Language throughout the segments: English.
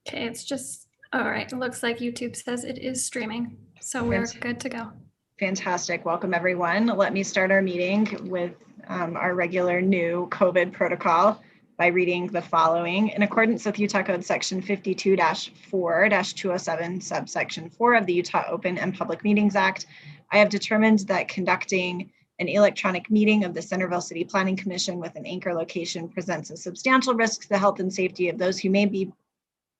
Okay, it's just, all right. It looks like YouTube says it is streaming. So we're good to go. Fantastic. Welcome, everyone. Let me start our meeting with our regular new COVID protocol by reading the following. In accordance with Utah Code Section 52-4-207, subsection 4 of the Utah Open and Public Meetings Act, I have determined that conducting an electronic meeting of the Centerville City Planning Commission with an anchor location presents a substantial risk to the health and safety of those who may be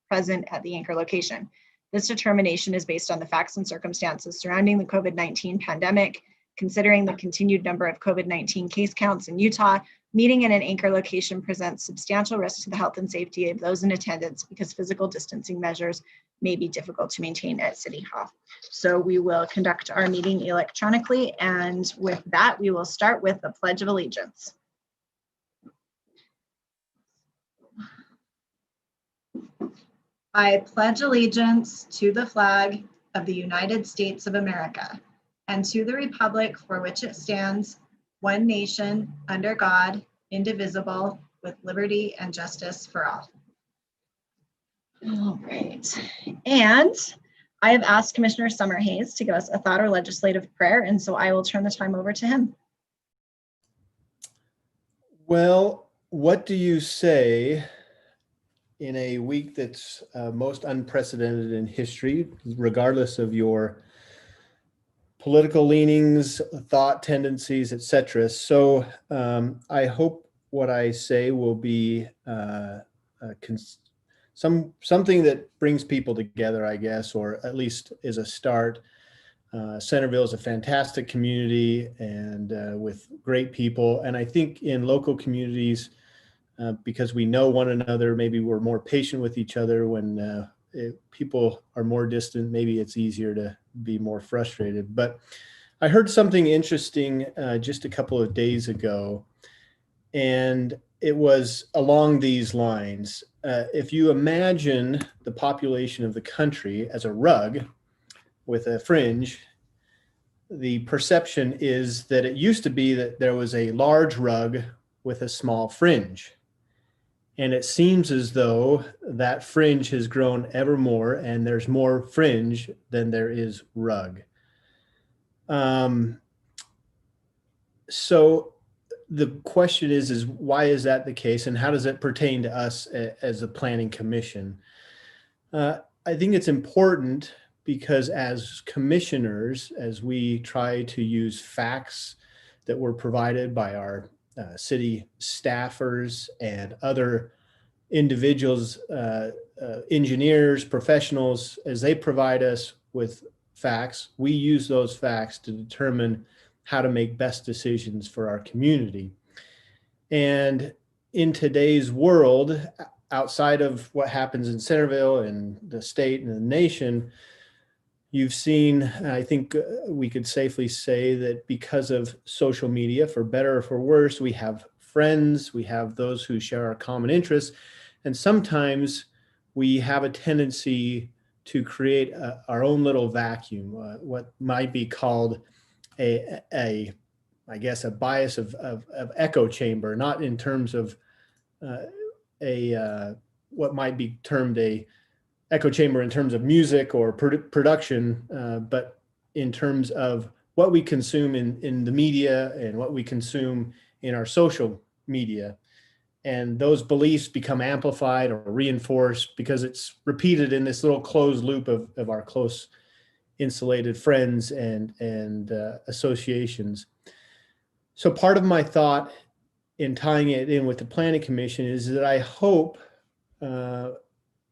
present at the anchor location. This determination is based on the facts and circumstances surrounding the COVID-19 pandemic, considering the continued number of COVID-19 case counts in Utah. Meeting in an anchor location presents substantial risk to the health and safety of those in attendance because physical distancing measures may be difficult to maintain at City Hall. So we will conduct our meeting electronically, and with that, we will start with the Pledge of Allegiance. I pledge allegiance to the flag of the United States of America and to the republic for which it stands, one nation, under God, indivisible, with liberty and justice for all. All right. And I have asked Commissioner Summerhays to give us a thought or legislative prayer, and so I will turn the time over to him. Well, what do you say in a week that's most unprecedented in history, regardless of your political leanings, thought tendencies, etc.? So I hope what I say will be something that brings people together, I guess, or at least is a start. Centerville is a fantastic community and with great people. And I think in local communities, because we know one another, maybe we're more patient with each other. When people are more distant, maybe it's easier to be more frustrated. But I heard something interesting just a couple of days ago, and it was along these lines. If you imagine the population of the country as a rug with a fringe, the perception is that it used to be that there was a large rug with a small fringe. And it seems as though that fringe has grown ever more, and there's more fringe than there is rug. So the question is why is that the case, and how does it pertain to us as a planning commission? I think it's important because as commissioners, as we try to use facts that were provided by our city staffers and other individuals, engineers, professionals, as they provide us with facts, we use those facts to determine how to make best decisions for our community. And in today's world, outside of what happens in Centerville and the state and the nation, you've seen, I think we could safely say that because of social media, for better or for worse, we have friends, we have those who share our common interests, and sometimes we have a tendency to create our own little vacuum, what might be called I guess, a bias of echo chamber, not in terms of what might be termed a echo chamber in terms of music or production, but in terms of what we consume in the media and what we consume in our social media. And those beliefs become amplified or reinforced because it's repeated in this little closed loop of our close insulated friends and associations. So part of my thought in tying it in with the Planning Commission is that I hope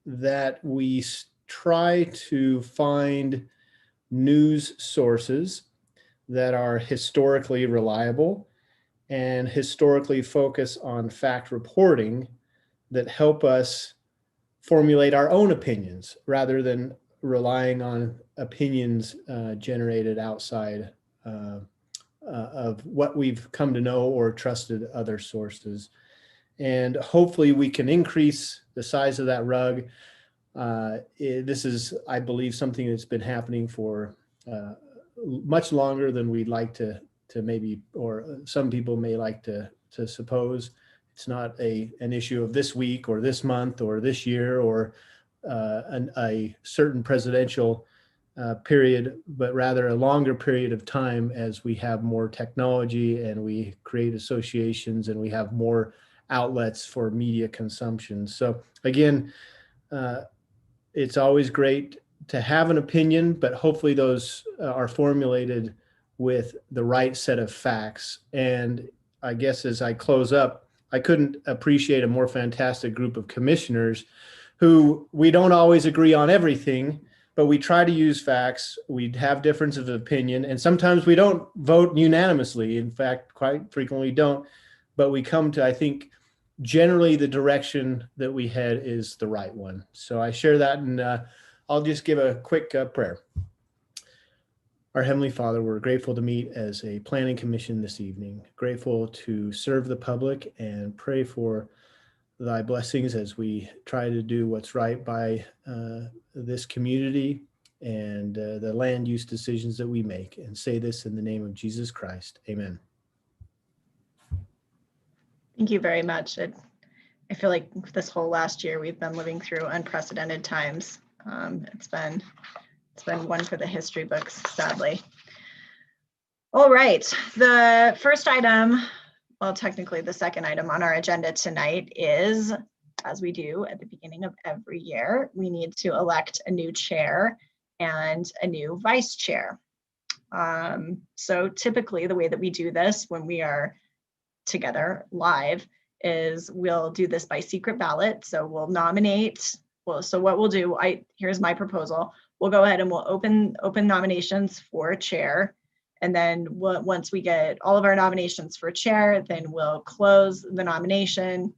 that we try to find news sources that are historically reliable and historically focus on fact reporting that help us formulate our own opinions rather than relying on opinions generated outside of what we've come to know or trusted other sources. And hopefully we can increase the size of that rug. This is, I believe, something that's been happening for much longer than we'd like to maybe, or some people may like to suppose. It's not an issue of this week or this month or this year or a certain presidential period, but rather a longer period of time as we have more technology and we create associations and we have more outlets for media consumption. So again, it's always great to have an opinion, but hopefully those are formulated with the right set of facts. And I guess as I close up, I couldn't appreciate a more fantastic group of commissioners who we don't always agree on everything, but we try to use facts. We have differences of opinion, and sometimes we don't vote unanimously. In fact, quite frequently we don't, but we come to, I think, generally the direction that we head is the right one. So I share that, and I'll just give a quick prayer. Our Heavenly Father, we're grateful to meet as a planning commission this evening, grateful to serve the public and pray for thy blessings as we try to do what's right by this community and the land use decisions that we make, and say this in the name of Jesus Christ. Amen. Thank you very much. I feel like this whole last year we've been living through unprecedented times. It's been one for the history books, sadly. All right, the first item, well, technically the second item on our agenda tonight is, as we do at the beginning of every year, we need to elect a new chair and a new vice chair. So typically the way that we do this when we are together live is we'll do this by secret ballot. So we'll nominate, so what we'll do, here's my proposal. We'll go ahead and we'll open nominations for chair. And then once we get all of our nominations for chair, then we'll close the nomination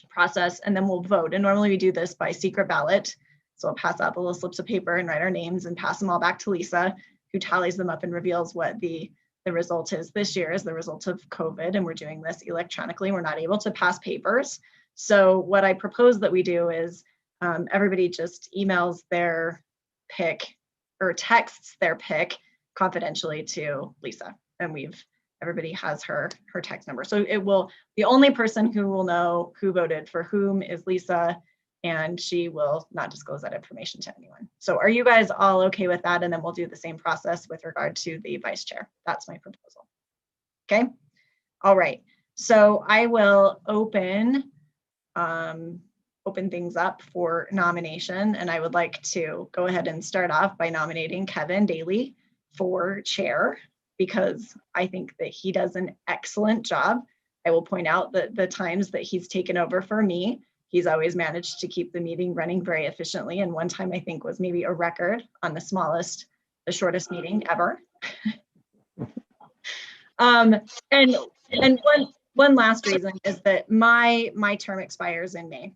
process and then we'll vote. And normally we do this by secret ballot. So I'll pass out the little slips of paper and write our names and pass them all back to Lisa, who tallies them up and reveals what the result is. This year is the result of COVID, and we're doing this electronically. We're not able to pass papers. So what I propose that we do is everybody just emails their pick or texts their pick confidentially to Lisa, and everybody has her text number. So the only person who will know who voted for whom is Lisa, and she will not disclose that information to anyone. So are you guys all okay with that? And then we'll do the same process with regard to the vice chair. That's my proposal. Okay. All right. So I will open things up for nomination, and I would like to go ahead and start off by nominating Kevin Daly for chair, because I think that he does an excellent job. I will point out that the times that he's taken over for me, he's always managed to keep the meeting running very efficiently. And one time I think was maybe a record on the shortest meeting ever. And one last reason is that my term expires in May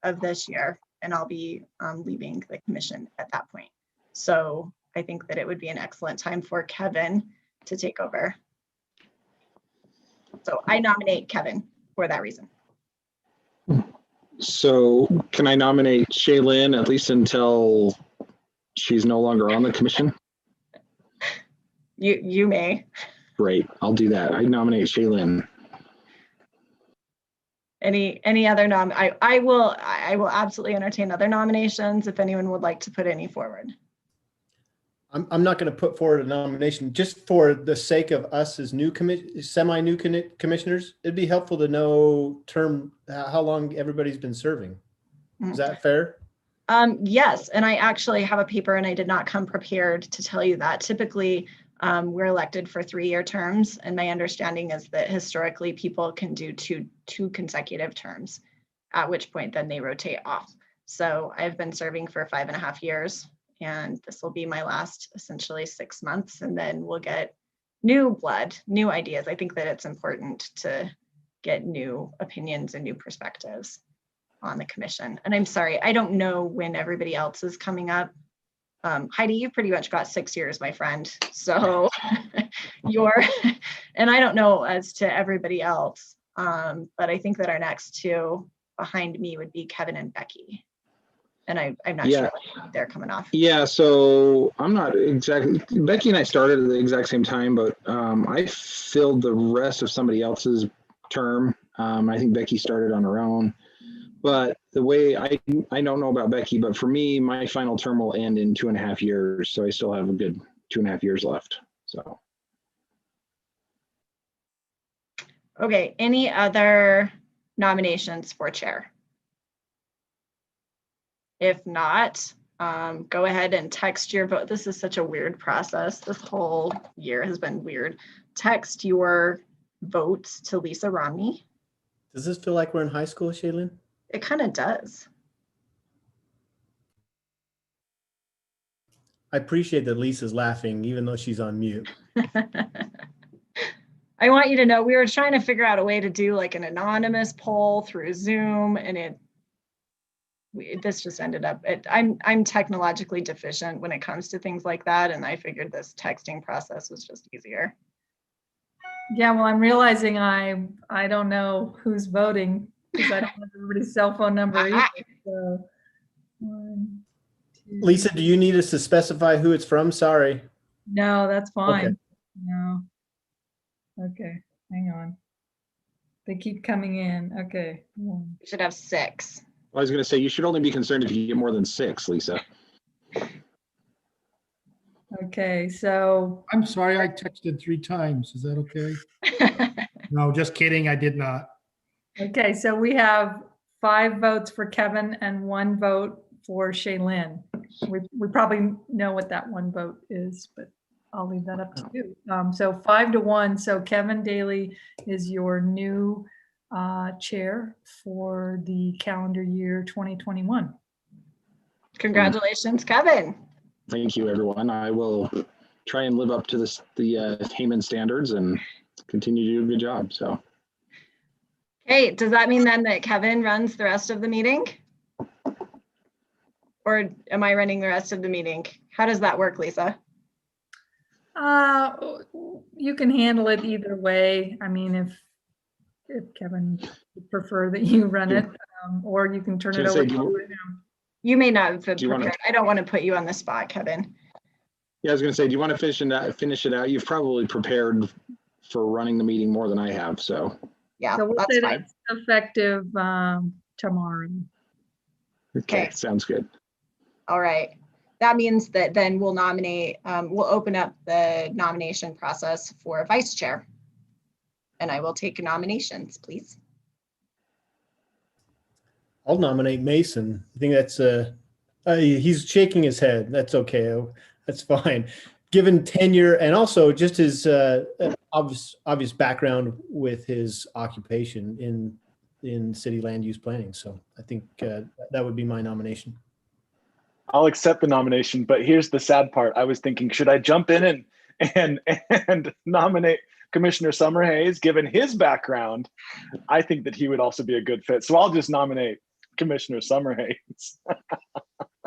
of this year, and I'll be leaving the commission at that point. So I think that it would be an excellent time for Kevin to take over. So I nominate Kevin for that reason. So can I nominate Shaylin at least until she's no longer on the commission? You may. Great, I'll do that. I nominate Shaylin. Any other I will absolutely entertain other nominations if anyone would like to put any forward. I'm not going to put forward a nomination just for the sake of us as semi-new commissioners. It'd be helpful to know how long everybody's been serving. Is that fair? Yes, and I actually have a paper, and I did not come prepared to tell you that. Typically, we're elected for 3-year terms, and my understanding is that historically people can do two consecutive terms, at which point then they rotate off. So I've been serving for 5.5 years. And this will be my last essentially 6 months, and then we'll get new blood, new ideas. I think that it's important to get new opinions and new perspectives on the commission. And I'm sorry, I don't know when everybody else is coming up. Heidi, you pretty much got 6 years, my friend. So and I don't know as to everybody else, but I think that our next two behind me would be Kevin and Becky. And I'm not sure when they're coming off. Yeah, so I'm not exactly, Becky and I started at the exact same time, but I filled the rest of somebody else's term. I think Becky started on her own. But the way I don't know about Becky, but for me, my final term will end in 2.5 years. So I still have a good 2.5 years left. So. Okay, any other nominations for chair? If not, go ahead and text your vote. This is such a weird process. This whole year has been weird. Text your votes to Lisa Romney. Does this feel like we're in high school, Shaylin? It kind of does. I appreciate that Lisa's laughing, even though she's on mute. I want you to know we were trying to figure out a way to do like an anonymous poll through Zoom, and this just ended up. I'm technologically deficient when it comes to things like that, and I figured this texting process was just easier. Yeah, well, I'm realizing I don't know who's voting because I don't have everybody's cell phone number either. So, 1, 2, Lisa, do you need us to specify who it's from? Sorry. No, that's fine. Okay. No. Okay, hang on. They keep coming in. Okay. We should have 6. I was going to say, you should only be concerned if you get more than 6, Lisa. Okay, so I'm sorry, I texted 3 times. Is that okay? No, just kidding. I did not. okay, so we have 5 votes for Kevin and 1 vote for Shaylin. We probably know what that 1 vote is, but I'll leave that up to you. So 5-1. So Kevin Daly is your new chair for the calendar year 2021. Congratulations, Kevin. Thank you, everyone. I will try and live up to the Heyman standards and continue to do a good job. So. Hey, does that mean then that Kevin runs the rest of the meeting? Or am I running the rest of the meeting? How does that work, Lisa? You can handle it either way. I mean, if Kevin would prefer that you run it, or you can turn it over to you right now. You may not have Do you wanna- prepared. I don't want to put you on the spot, Kevin. Yeah, I was going to say, do you want to finish it out? You've probably prepared for running the meeting more than I have. So. Yeah, So we'll that's say fine. that's effective tomorrow. Okay. Sounds good. All right. That means that then we'll open up the nomination process for vice chair. And I will take nominations, please. I'll nominate Mason. I think that's he's shaking his head. That's okay. That's fine. Given tenure and also just his obvious background with his occupation in city land use planning. So I think that would be my nomination. I'll accept the nomination, but here's the sad part. I was thinking, should I jump in and nominate Commissioner Summerhays? Given his background, I think that he would also be a good fit. So I'll just nominate Commissioner Summerhays.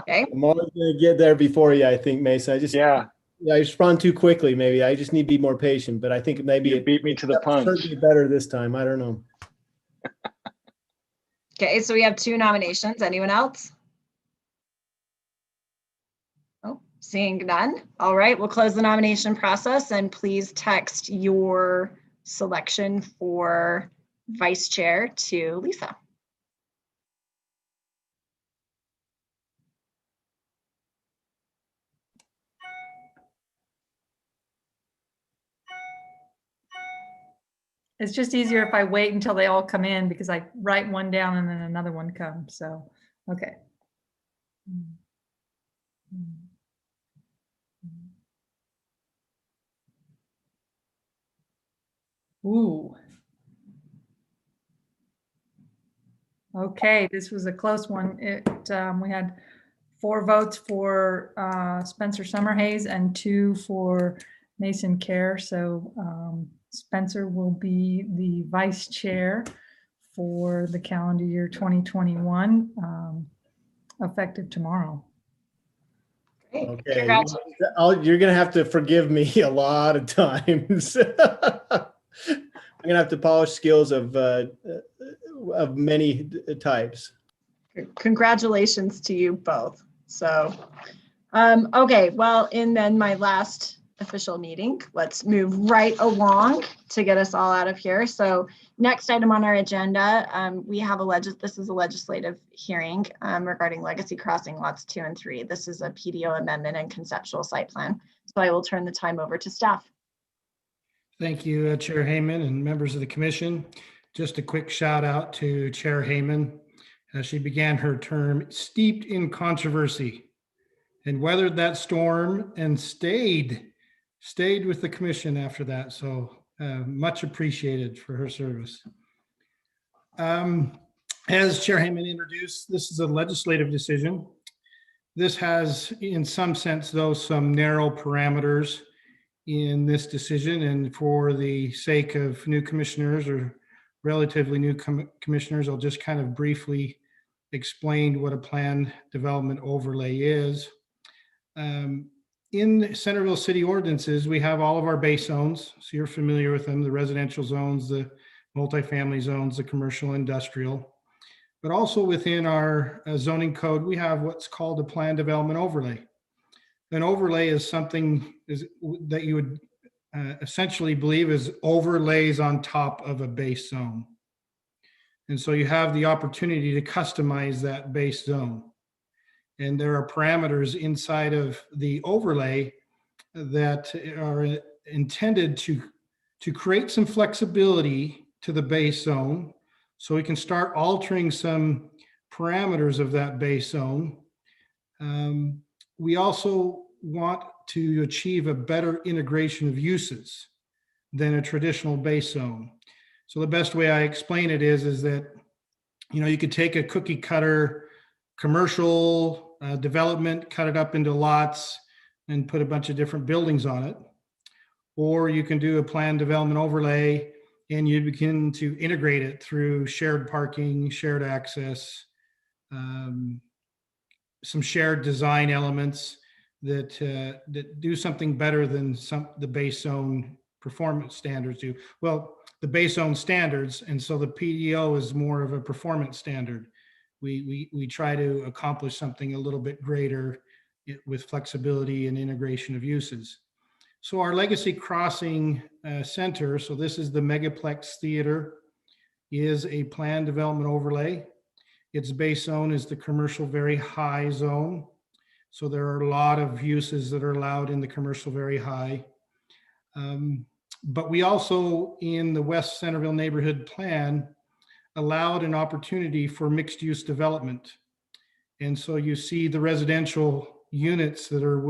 Okay. I'm always going to get there before you, I think, Mason. I respond too quickly. Maybe I just need to be more patient, but I think maybe You beat me to the punch. Certainly better this time. I don't know. Okay, so we have 2 nominations. Anyone else? Oh, seeing none. All right, we'll close the nomination process and please text your selection for vice chair to Lisa. It's just easier if I wait until they all come in because I write one down and then another one comes. So, okay. Ooh. Okay, this was a close one. We had 4 votes for Spencer Summerhays and 2 for Mason Kerr. So Spencer will be the vice chair for the calendar year 2021, effective tomorrow. Great. Okay, Congrats. you're going to have to forgive me a lot of times. I'm going to have to polish skills of many types. Congratulations to you both. So, okay, well, and then my last official meeting. Let's move right along to get us all out of here. So next item on our agenda, we have this is a legislative hearing regarding Legacy Crossing lots 2 and 3. This is a PDO amendment and conceptual site plan. So I will turn the time over to staff. Thank you, Chair Heyman and members of the commission. Just a quick shout out to Chair Heyman as she began her term steeped in controversy and weathered that storm and stayed with the commission after that. So much appreciated for her service. As Chair Heyman introduced, this is a legislative decision. This has, in some sense, though, some narrow parameters in this decision. And for the sake of new commissioners or relatively new commissioners, I'll just kind of briefly explain what a planned development overlay is. In Centerville City Ordinances, we have all of our base zones. So you're familiar with them, the residential zones, the multifamily zones, the commercial, industrial. But also within our zoning code, we have what's called a planned development overlay. An overlay is something that you would essentially believe is overlays on top of a base zone. And so you have the opportunity to customize that base zone. And there are parameters inside of the overlay that are intended to create some flexibility to the base zone so we can start altering some parameters of that base zone. We also want to achieve a better integration of uses than a traditional base zone. So the best way I explain it is that, you could take a cookie cutter commercial development, cut it up into lots and put a bunch of different buildings on it. Or you can do a planned development overlay and you begin to integrate it through shared parking, shared access, some shared design elements that do something better than the base zone performance standards do. Well, the base zone standards, and so the PDO is more of a performance standard. We try to accomplish something a little bit greater with flexibility and integration of uses. So our Legacy Crossing Center, so this is the Megaplex Theater, is a planned development overlay. Its base zone is the commercial very high zone. So there are a lot of uses that are allowed in the commercial very high. But we also, in the West Centerville Neighborhood Plan, allowed an opportunity for mixed use development. And so you see the residential units that are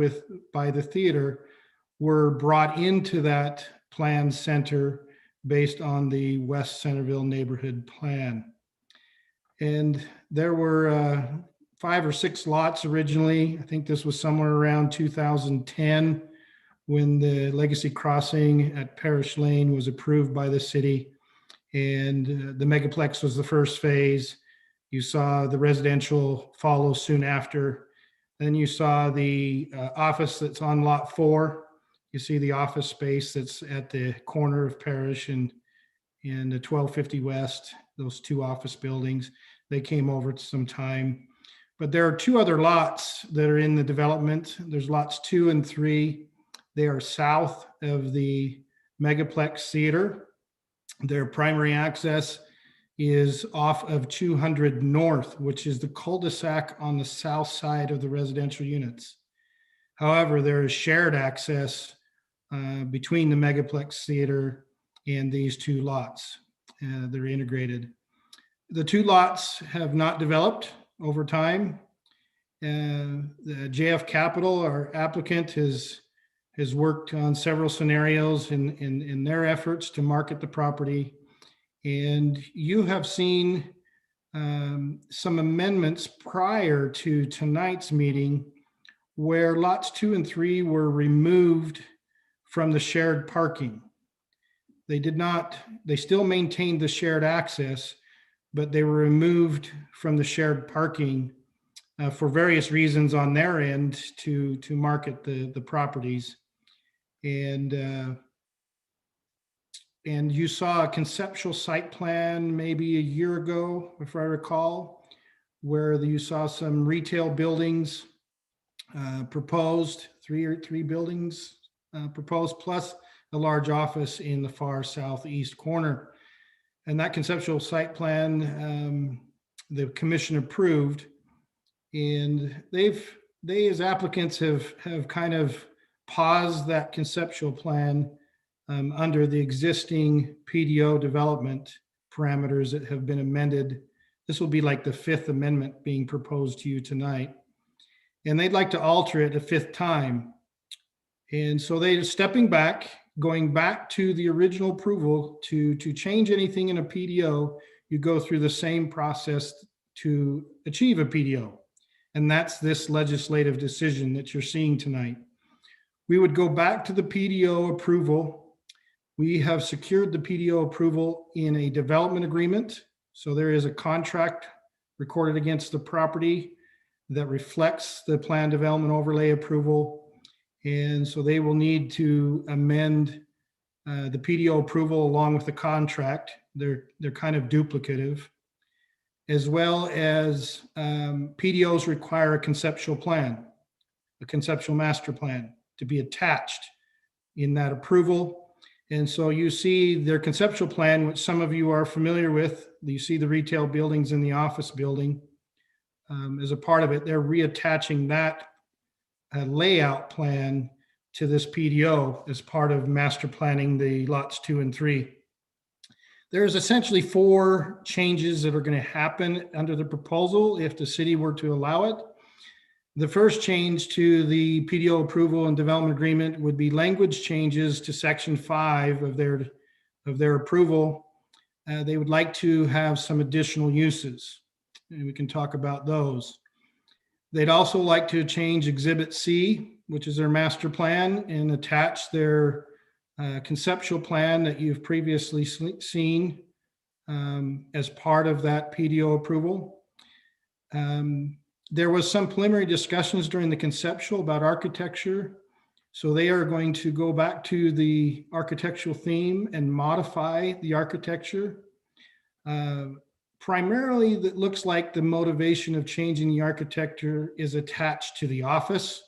by the theater were brought into that planned center based on the West Centerville Neighborhood Plan. And there were 5 or 6 lots originally. I think this was somewhere around 2010 when the Legacy Crossing at Parish Lane was approved by the city. And the Megaplex was the first phase. You saw the residential follow soon after. Then you saw the office that's on lot 4. You see the office space that's at the corner of Parish and the 1250 West, those 2 office buildings. They came over to some time. But there are 2 other lots that are in the development. There's lots 2 and 3. They are south of the Megaplex Theater. Their primary access is off of 200 North, which is the cul-de-sac on the south side of the residential units. However, there is shared access between the Megaplex Theater and these 2 lots. They're integrated. The 2 lots have not developed over time. The JF Capital, our applicant, has worked on several scenarios in their efforts to market the property. And you have seen some amendments prior to tonight's meeting where lots 2 and 3 were removed from the shared parking. They still maintained the shared access, but they were removed from the shared parking for various reasons on their end to market the properties. And you saw a conceptual site plan maybe a year ago, if I recall, where you saw some retail buildings proposed, three buildings, proposed, plus a large office in the far southeast corner. And that conceptual site plan, the commission approved, and they as applicants have kind of paused that conceptual plan under the existing PDO development parameters that have been amended. This will be like the 5th amendment being proposed to you tonight. And they'd like to alter it a 5th time. And so they're stepping back, going back to the original approval. To change anything in a PDO, you go through the same process to achieve a PDO. And that's this legislative decision that you're seeing tonight. We would go back to the PDO approval. We have secured the PDO approval in a development agreement. So there is a contract recorded against the property that reflects the plan development overlay approval. And so they will need to amend the PDO approval along with the contract. They're kind of duplicative, as well as PDOs require a conceptual plan, a conceptual master plan to be attached in that approval. And so you see their conceptual plan, which some of you are familiar with. You see the retail buildings and the office building as a part of it. They're reattaching that layout plan to this PDO as part of master planning the lots 2 and 3. There's essentially 4 changes that are going to happen under the proposal if the city were to allow it. The first change to the PDO approval and development agreement would be language changes to section 5 of their approval. They would like to have some additional uses, and we can talk about those. They'd also like to change Exhibit C, which is their master plan, and attach their conceptual plan that you've previously seen as part of that PDO approval. There was some preliminary discussions during the conceptual about architecture. So they are going to go back to the architectural theme and modify the architecture. Primarily, that looks like the motivation of changing the architecture is attached to the office.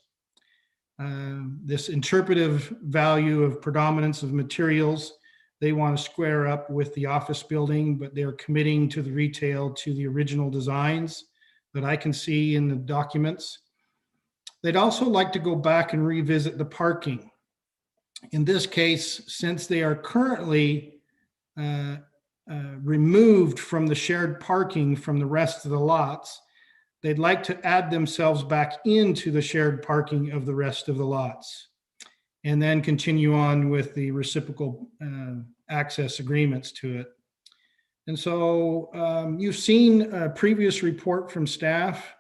This interpretive value of predominance of materials, they want to square up with the office building, but they're committing to the retail, to the original designs that I can see in the documents. They'd also like to go back and revisit the parking. In this case, since they are currently removed from the shared parking from the rest of the lots, they'd like to add themselves back into the shared parking of the rest of the lots, and then continue on with the reciprocal access agreements to it. And so you've seen a previous report from staff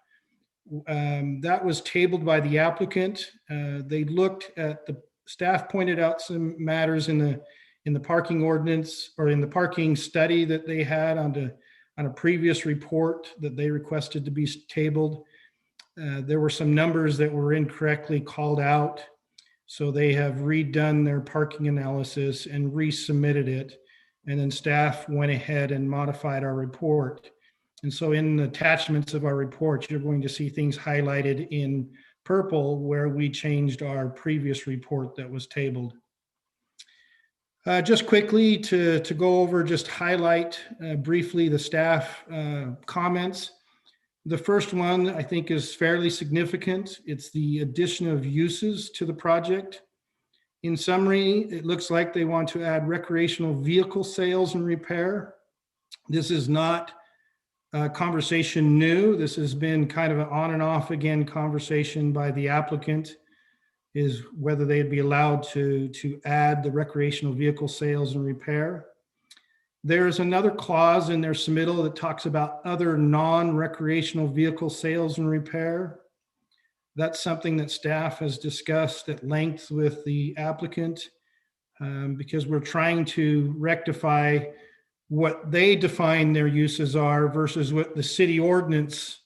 that was tabled by the applicant. They looked at the staff pointed out some matters in the parking ordinance, or in the parking study that they had on a previous report that they requested to be tabled. There were some numbers that were incorrectly called out. So they have redone their parking analysis and resubmitted it. And then staff went ahead and modified our report. And so in the attachments of our report, you're going to see things highlighted in purple where we changed our previous report that was tabled. Just quickly to go over, just highlight briefly the staff comments. The first one I think is fairly significant. It's the addition of uses to the project. In summary, it looks like they want to add recreational vehicle sales and repair. This is not a conversation new. This has been kind of an on and off again conversation by the applicant, is whether they'd be allowed to add the recreational vehicle sales and repair. There's another clause in their submittal that talks about other non-recreational vehicle sales and repair. That's something that staff has discussed at length with the applicant because we're trying to rectify what they define their uses are versus what the city ordinance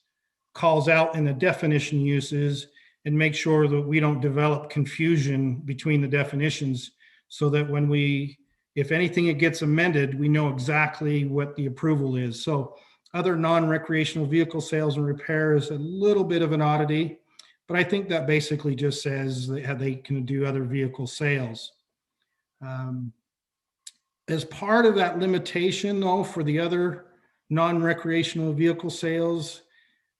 calls out in the definition uses, and make sure that we don't develop confusion between the definitions, so that when if anything it gets amended, we know exactly what the approval is. So other non-recreational vehicle sales and repair is a little bit of an oddity. But I think that basically just says that they can do other vehicle sales. As part of that limitation, though, for the other non-recreational vehicle sales,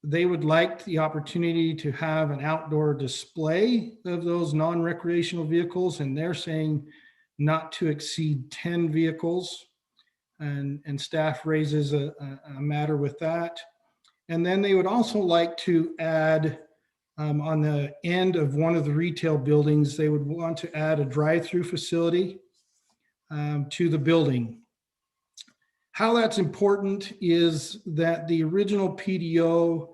they would like the opportunity to have an outdoor display of those non-recreational vehicles, and they're saying not to exceed 10 vehicles. And staff raises a matter with that. And then they would also like to add, on the end of one of the retail buildings, they would want to add a drive-through facility to the building. How that's important is that the original PDO,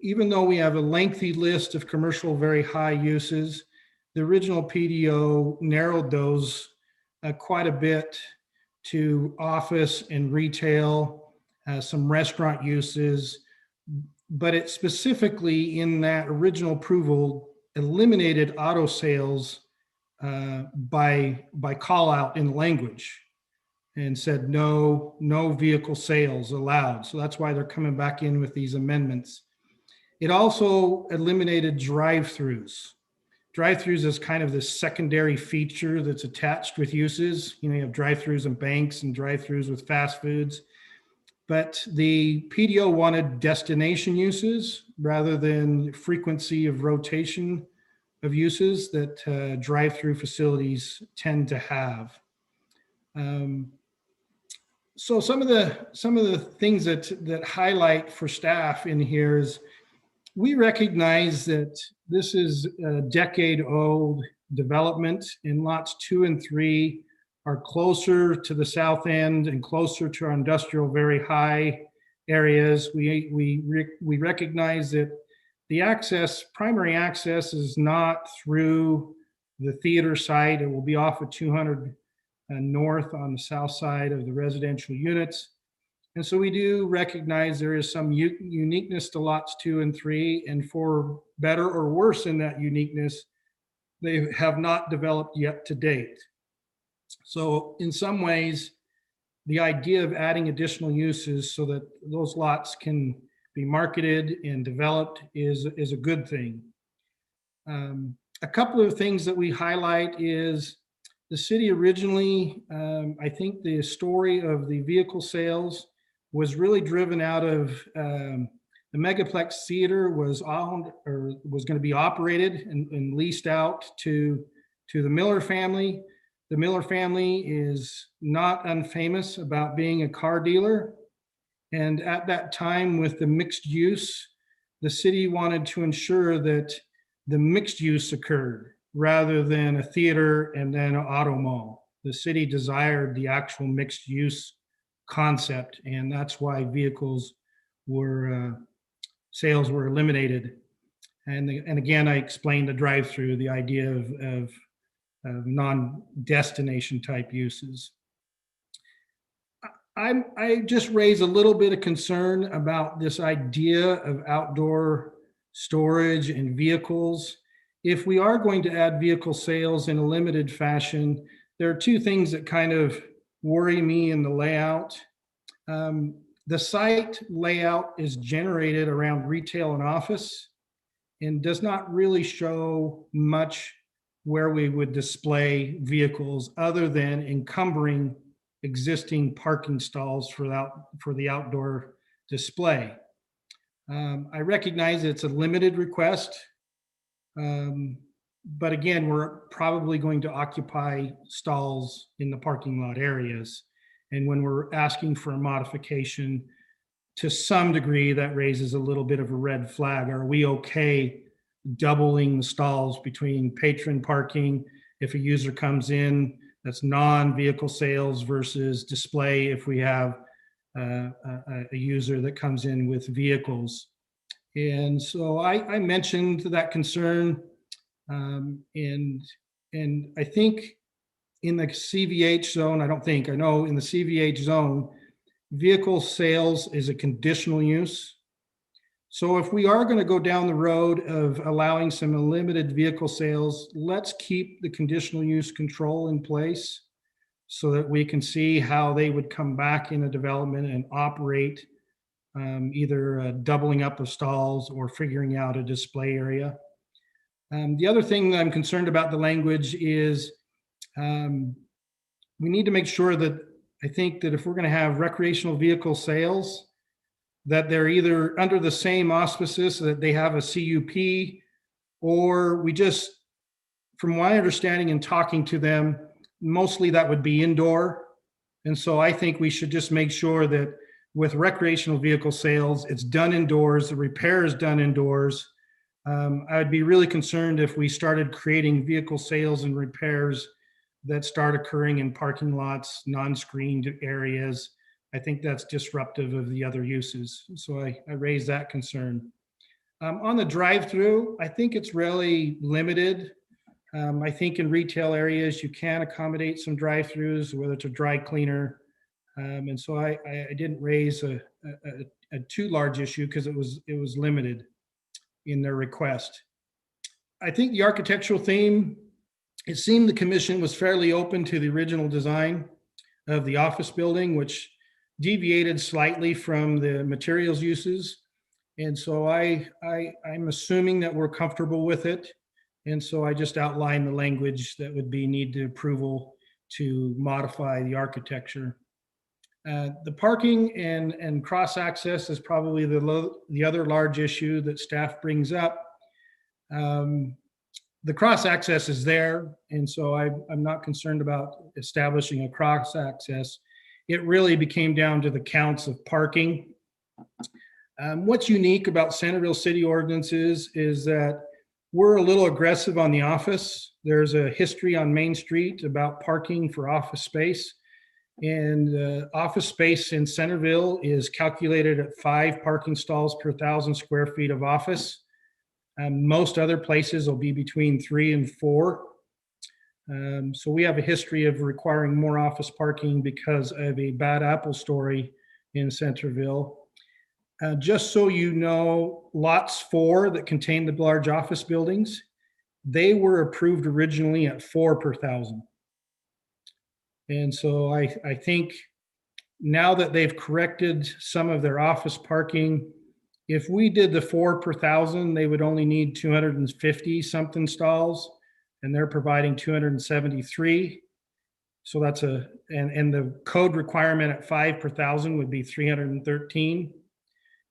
even though we have a lengthy list of commercial very high uses, the original PDO narrowed those quite a bit to office and retail, some restaurant uses, but it specifically in that original approval eliminated auto sales by call out in language and said no vehicle sales allowed. So that's why they're coming back in with these amendments. It also eliminated drive-throughs. Drive-throughs is kind of this secondary feature that's attached with uses. You know, you have drive-throughs and banks and drive-throughs with fast foods. But the PDO wanted destination uses rather than frequency of rotation of uses that drive-through facilities tend to have. So some of the things that highlight for staff in here is we recognize that this is a decade-old development, and lots 2 and 3 are closer to the south end and closer to our industrial very high areas. We recognize that the primary access is not through the theater site. It will be off of 200 north on the south side of the residential units. And so we do recognize there is some uniqueness to lots 2 and 3, and for better or worse in that uniqueness, they have not developed yet to date. So in some ways, the idea of adding additional uses so that those lots can be marketed and developed is a good thing. A couple of things that we highlight is the city originally, I think the story of the vehicle sales was really driven out of the Megaplex Theater was owned or was going to be operated and leased out to the Miller family. The Miller family is not unfamous about being a car dealer. And at that time with the mixed use, the city wanted to ensure that the mixed use occurred rather than a theater and then an auto mall. The city desired the actual mixed use concept, and that's why sales were eliminated. And again, I explained the drive-through, the idea of non-destination type uses. I just raise a little bit of concern about this idea of outdoor storage and vehicles. If we are going to add vehicle sales in a limited fashion, there are 2 things that kind of worry me in the layout. The site layout is generated around retail and office and does not really show much where we would display vehicles other than encumbering existing parking stalls for the outdoor display. I recognize it's a limited request, but again, we're probably going to occupy stalls in the parking lot areas. And when we're asking for a modification, to some degree, that raises a little bit of a red flag. Are we okay doubling the stalls between patron parking if a user comes in that's non-vehicle sales versus display if we have a user that comes in with vehicles? And so I mentioned that concern, and I think in the CVH zone, I know in the CVH zone, vehicle sales is a conditional use. So if we are going to go down the road of allowing some limited vehicle sales, let's keep the conditional use control in place so that we can see how they would come back in a development and operate either doubling up of stalls or figuring out a display area. The other thing that I'm concerned about the language is we need to make sure that, I think that if we're going to have recreational vehicle sales, that they're either under the same auspices, that they have a CUP, or we just, from my understanding and talking to them, mostly that would be indoor. And so I think we should just make sure that with recreational vehicle sales, it's done indoors, the repair is done indoors. I would be really concerned if we started creating vehicle sales and repairs that start occurring in parking lots, non-screened areas. I think that's disruptive of the other uses. So I raise that concern. On the drive-through, I think it's really limited. I think in retail areas, you can accommodate some drive-throughs, whether it's a dry cleaner. And so I didn't raise a too large issue because it was limited in their request. I think the architectural theme, it seemed the commission was fairly open to the original design of the office building, which deviated slightly from the materials uses. And so I'm assuming that we're comfortable with it. And so I just outlined the language that would be need to approval to modify the architecture. The parking and cross access is probably the other large issue that staff brings up. The cross access is there, and so I'm not concerned about establishing a cross access. It really became down to the counts of parking. What's unique about Centerville City Ordinances is that we're a little aggressive on the office. There's a history on Main Street about parking for office space. And office space in Centerville is calculated at 5 parking stalls per 1,000 square feet of office. Most other places will be between 3 and 4. So we have a history of requiring more office parking because of a bad apple story in Centerville. Just so you know, lots 4 that contain the large office buildings, they were approved originally at 4 per 1,000. And so I think now that they've corrected some of their office parking, if we did the 4 per 1,000, they would only need 250 something stalls, and they're providing 273. So that's and the code requirement at 5 per 1,000 would be 313.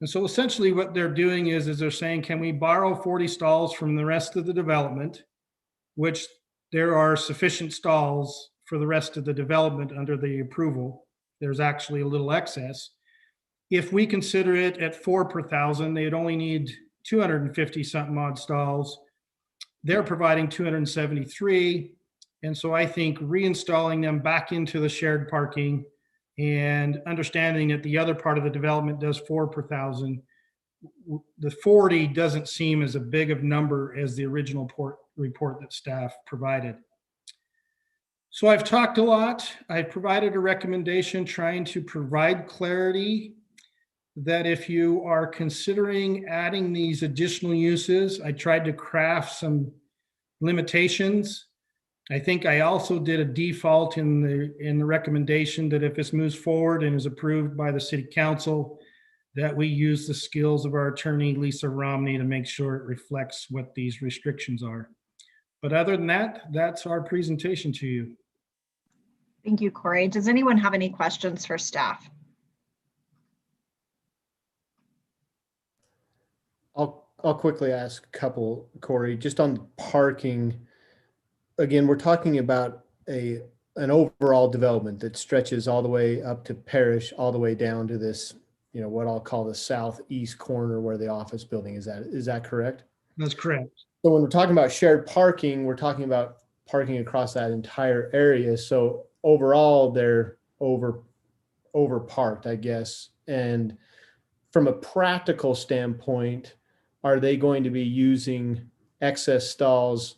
And so essentially what they're doing is they're saying, can we borrow 40 stalls from the rest of the development, which there are sufficient stalls for the rest of the development under the approval. There's actually a little excess. If we consider it at 4 per 1,000, they'd only need 250 something odd stalls. They're providing 273. And so I think reinstalling them back into the shared parking and understanding that the other part of the development does 4 per 1,000, the 40 doesn't seem as a big of number as the original report that staff provided. So I've talked a lot. I've provided a recommendation trying to provide clarity that if you are considering adding these additional uses, I tried to craft some limitations. I think I also did a default in the recommendation that if this moves forward and is approved by the city council, that we use the skills of our attorney, Lisa Romney, to make sure it reflects what these restrictions are. But other than that, that's our presentation to you. Thank you, Corey. Does anyone have any questions for staff? I'll quickly ask a couple, Corey, just on parking. Again, we're talking about an overall development that stretches all the way up to Parish, all the way down to this, what I'll call the southeast corner where the office building is at. Is that correct? That's correct. So when we're talking about shared parking, we're talking about parking across that entire area. So overall, they're over parked, I guess. And from a practical standpoint, are they going to be using excess stalls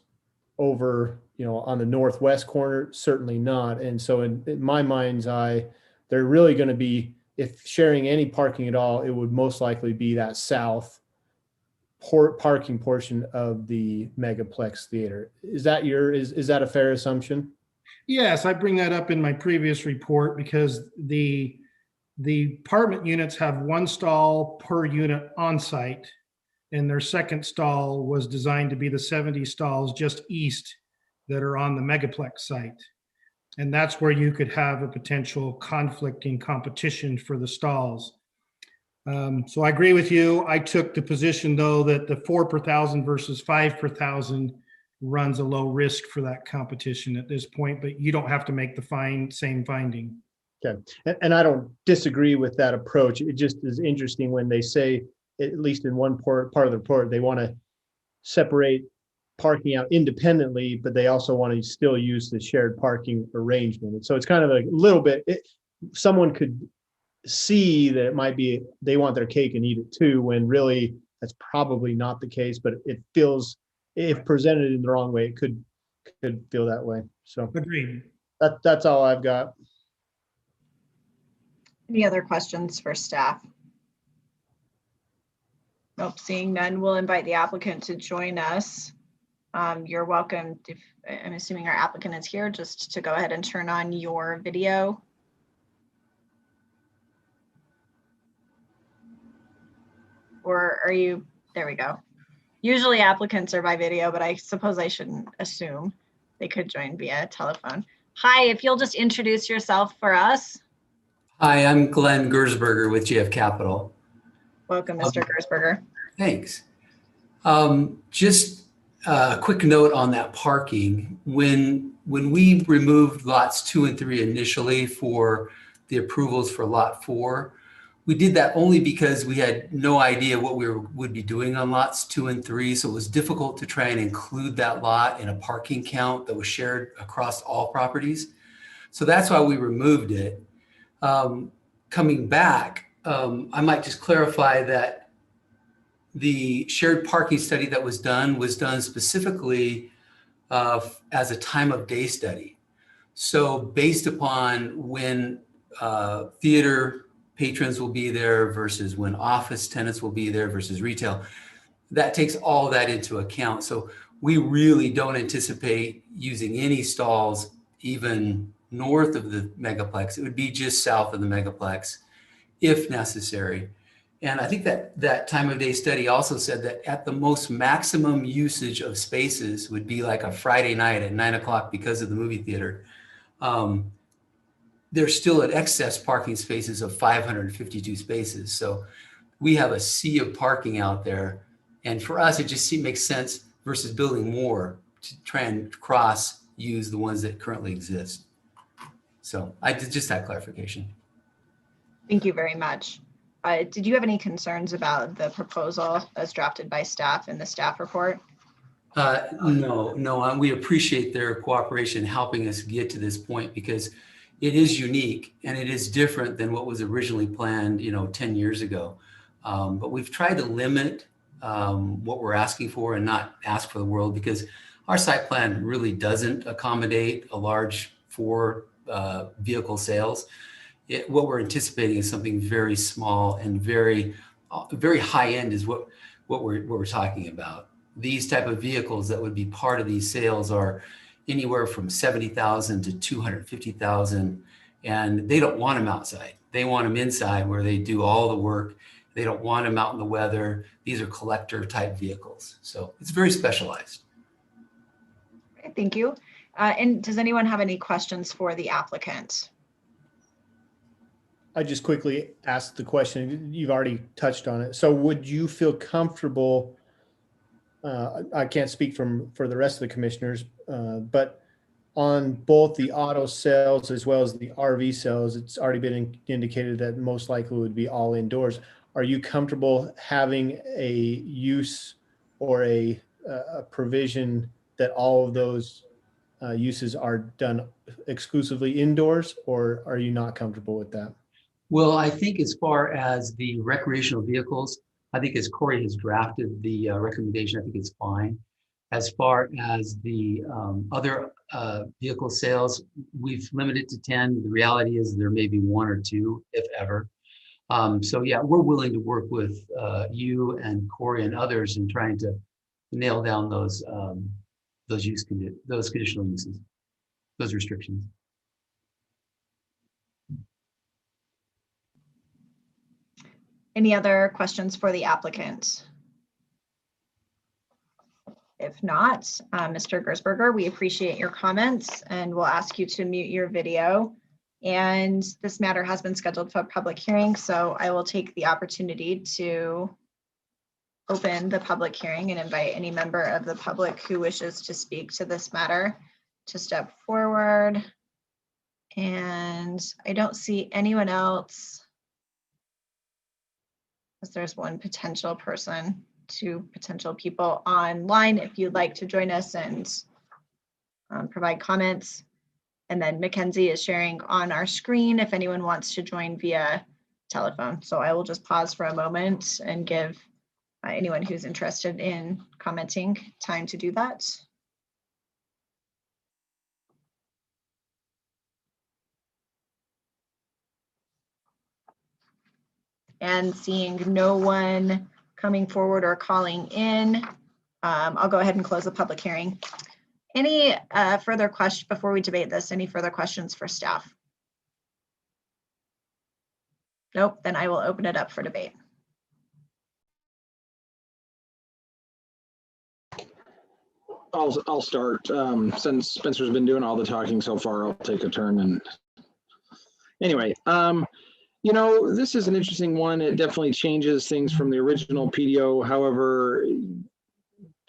over, on the northwest corner? Certainly not. And so in my mind's eye, they're really going to be, if sharing any parking at all, it would most likely be that south parking portion of the Megaplex theater. Is that is that a fair assumption? Yes, I bring that up in my previous report because the apartment units have 1 stall per unit on site. and their second stall was designed to be the 70 stalls just east that are on the Megaplex site. And that's where you could have a potential conflict in competition for the stalls. So I agree with you. I took the position, though, that the 4 per thousand versus 5 per thousand runs a low risk for that competition at this point, but you don't have to make the same finding. Okay, and I don't disagree with that approach. It just is interesting when they say, at least in one part of the report, they want to separate parking out independently, but they also want to still use the shared parking arrangement. And so it's kind of a little bit, someone could see that it might be, they want their cake and eat it too, when really that's probably not the case, but it feels, if presented in the wrong way, it could feel that way. So Agreed. that's all I've got. Any other questions for staff? Nope, seeing none, we'll invite the applicant to join us. You're welcome, if I'm assuming our applicant is here, just to go ahead and turn on your video. Or are you, there we go. Usually applicants are by video, but I suppose I shouldn't assume they could join via telephone. Hi, if you'll just introduce yourself for us. Hi, I'm Glenn Gersberger with GF Capital. Welcome, Mr. Gersberger. Thanks. Just a quick note on that parking. When we removed lots 2 and 3 initially for the approvals for lot 4, we did that only because we had no idea what we would be doing on lots 2 and 3. So it was difficult to try and include that lot in a parking count that was shared across all properties. So that's why we removed it. Coming back, I might just clarify that the shared parking study that was done specifically as a time of day study. So based upon when theater patrons will be there versus when office tenants will be there versus retail, that takes all that into account. So we really don't anticipate using any stalls even north of the Megaplex. It would be just south of the Megaplex if necessary. And I think that time of day study also said that at the most maximum usage of spaces would be like a Friday night at 9 o'clock because of the movie theater. There's still an excess parking spaces of 552 spaces. So we have a sea of parking out there. And for us, it just makes sense versus building more to try and use the ones that currently exist. So I did just that clarification. Thank you very much. Did you have any concerns about the proposal as drafted by staff in the staff report? No, we appreciate their cooperation helping us get to this point because it is unique and it is different than what was originally planned, 10 years ago. But we've tried to limit what we're asking for and not ask for the world because our site plan really doesn't accommodate a large 4 vehicle sales. What we're anticipating is something very small and very high end is what we're talking about. These type of vehicles that would be part of these sales are anywhere from 70,000 to 250,000, and they don't want them outside. They want them inside where they do all the work. They don't want them out in the weather. These are collector type vehicles. So it's very specialized. Okay, thank you. And does anyone have any questions for the applicant? I just quickly asked the question, you've already touched on it. So would you feel comfortable, I can't speak for the rest of the commissioners, but on both the auto sales as well as the RV sales, it's already been indicated that most likely would be all indoors. Are you comfortable having a use or a provision that all of those uses are done exclusively indoors, or are you not comfortable with that? Well, I think as far as the recreational vehicles, I think as Corey has drafted the recommendation, I think it's fine. As far as the other vehicle sales, we've limited to 10. The reality is there may be 1 or 2, if ever. So yeah, we're willing to work with you and Corey and others in trying to nail down those conditional uses, those restrictions. Any other questions for the applicant? If not, Mr. Gersberger, we appreciate your comments and we'll ask you to mute your video. And this matter has been scheduled for a public hearing, so I will take the opportunity to open the public hearing and invite any member of the public who wishes to speak to this matter to step forward. And I don't see anyone else. As there's one potential person, two potential people online if you'd like to join us and provide comments. And then Mackenzie is sharing on our screen if anyone wants to join via telephone. So I will just pause for a moment and give anyone who's interested in commenting time to do that. And seeing no one coming forward or calling in, I'll go ahead and close the public hearing. Any further questions before we debate this? Any further questions for staff? Nope, then I will open it up for debate. I'll start. Since Spencer's been doing all the talking so far, I'll take a turn. And anyway, you know, this is an interesting one. It definitely changes things from the original PDO. However,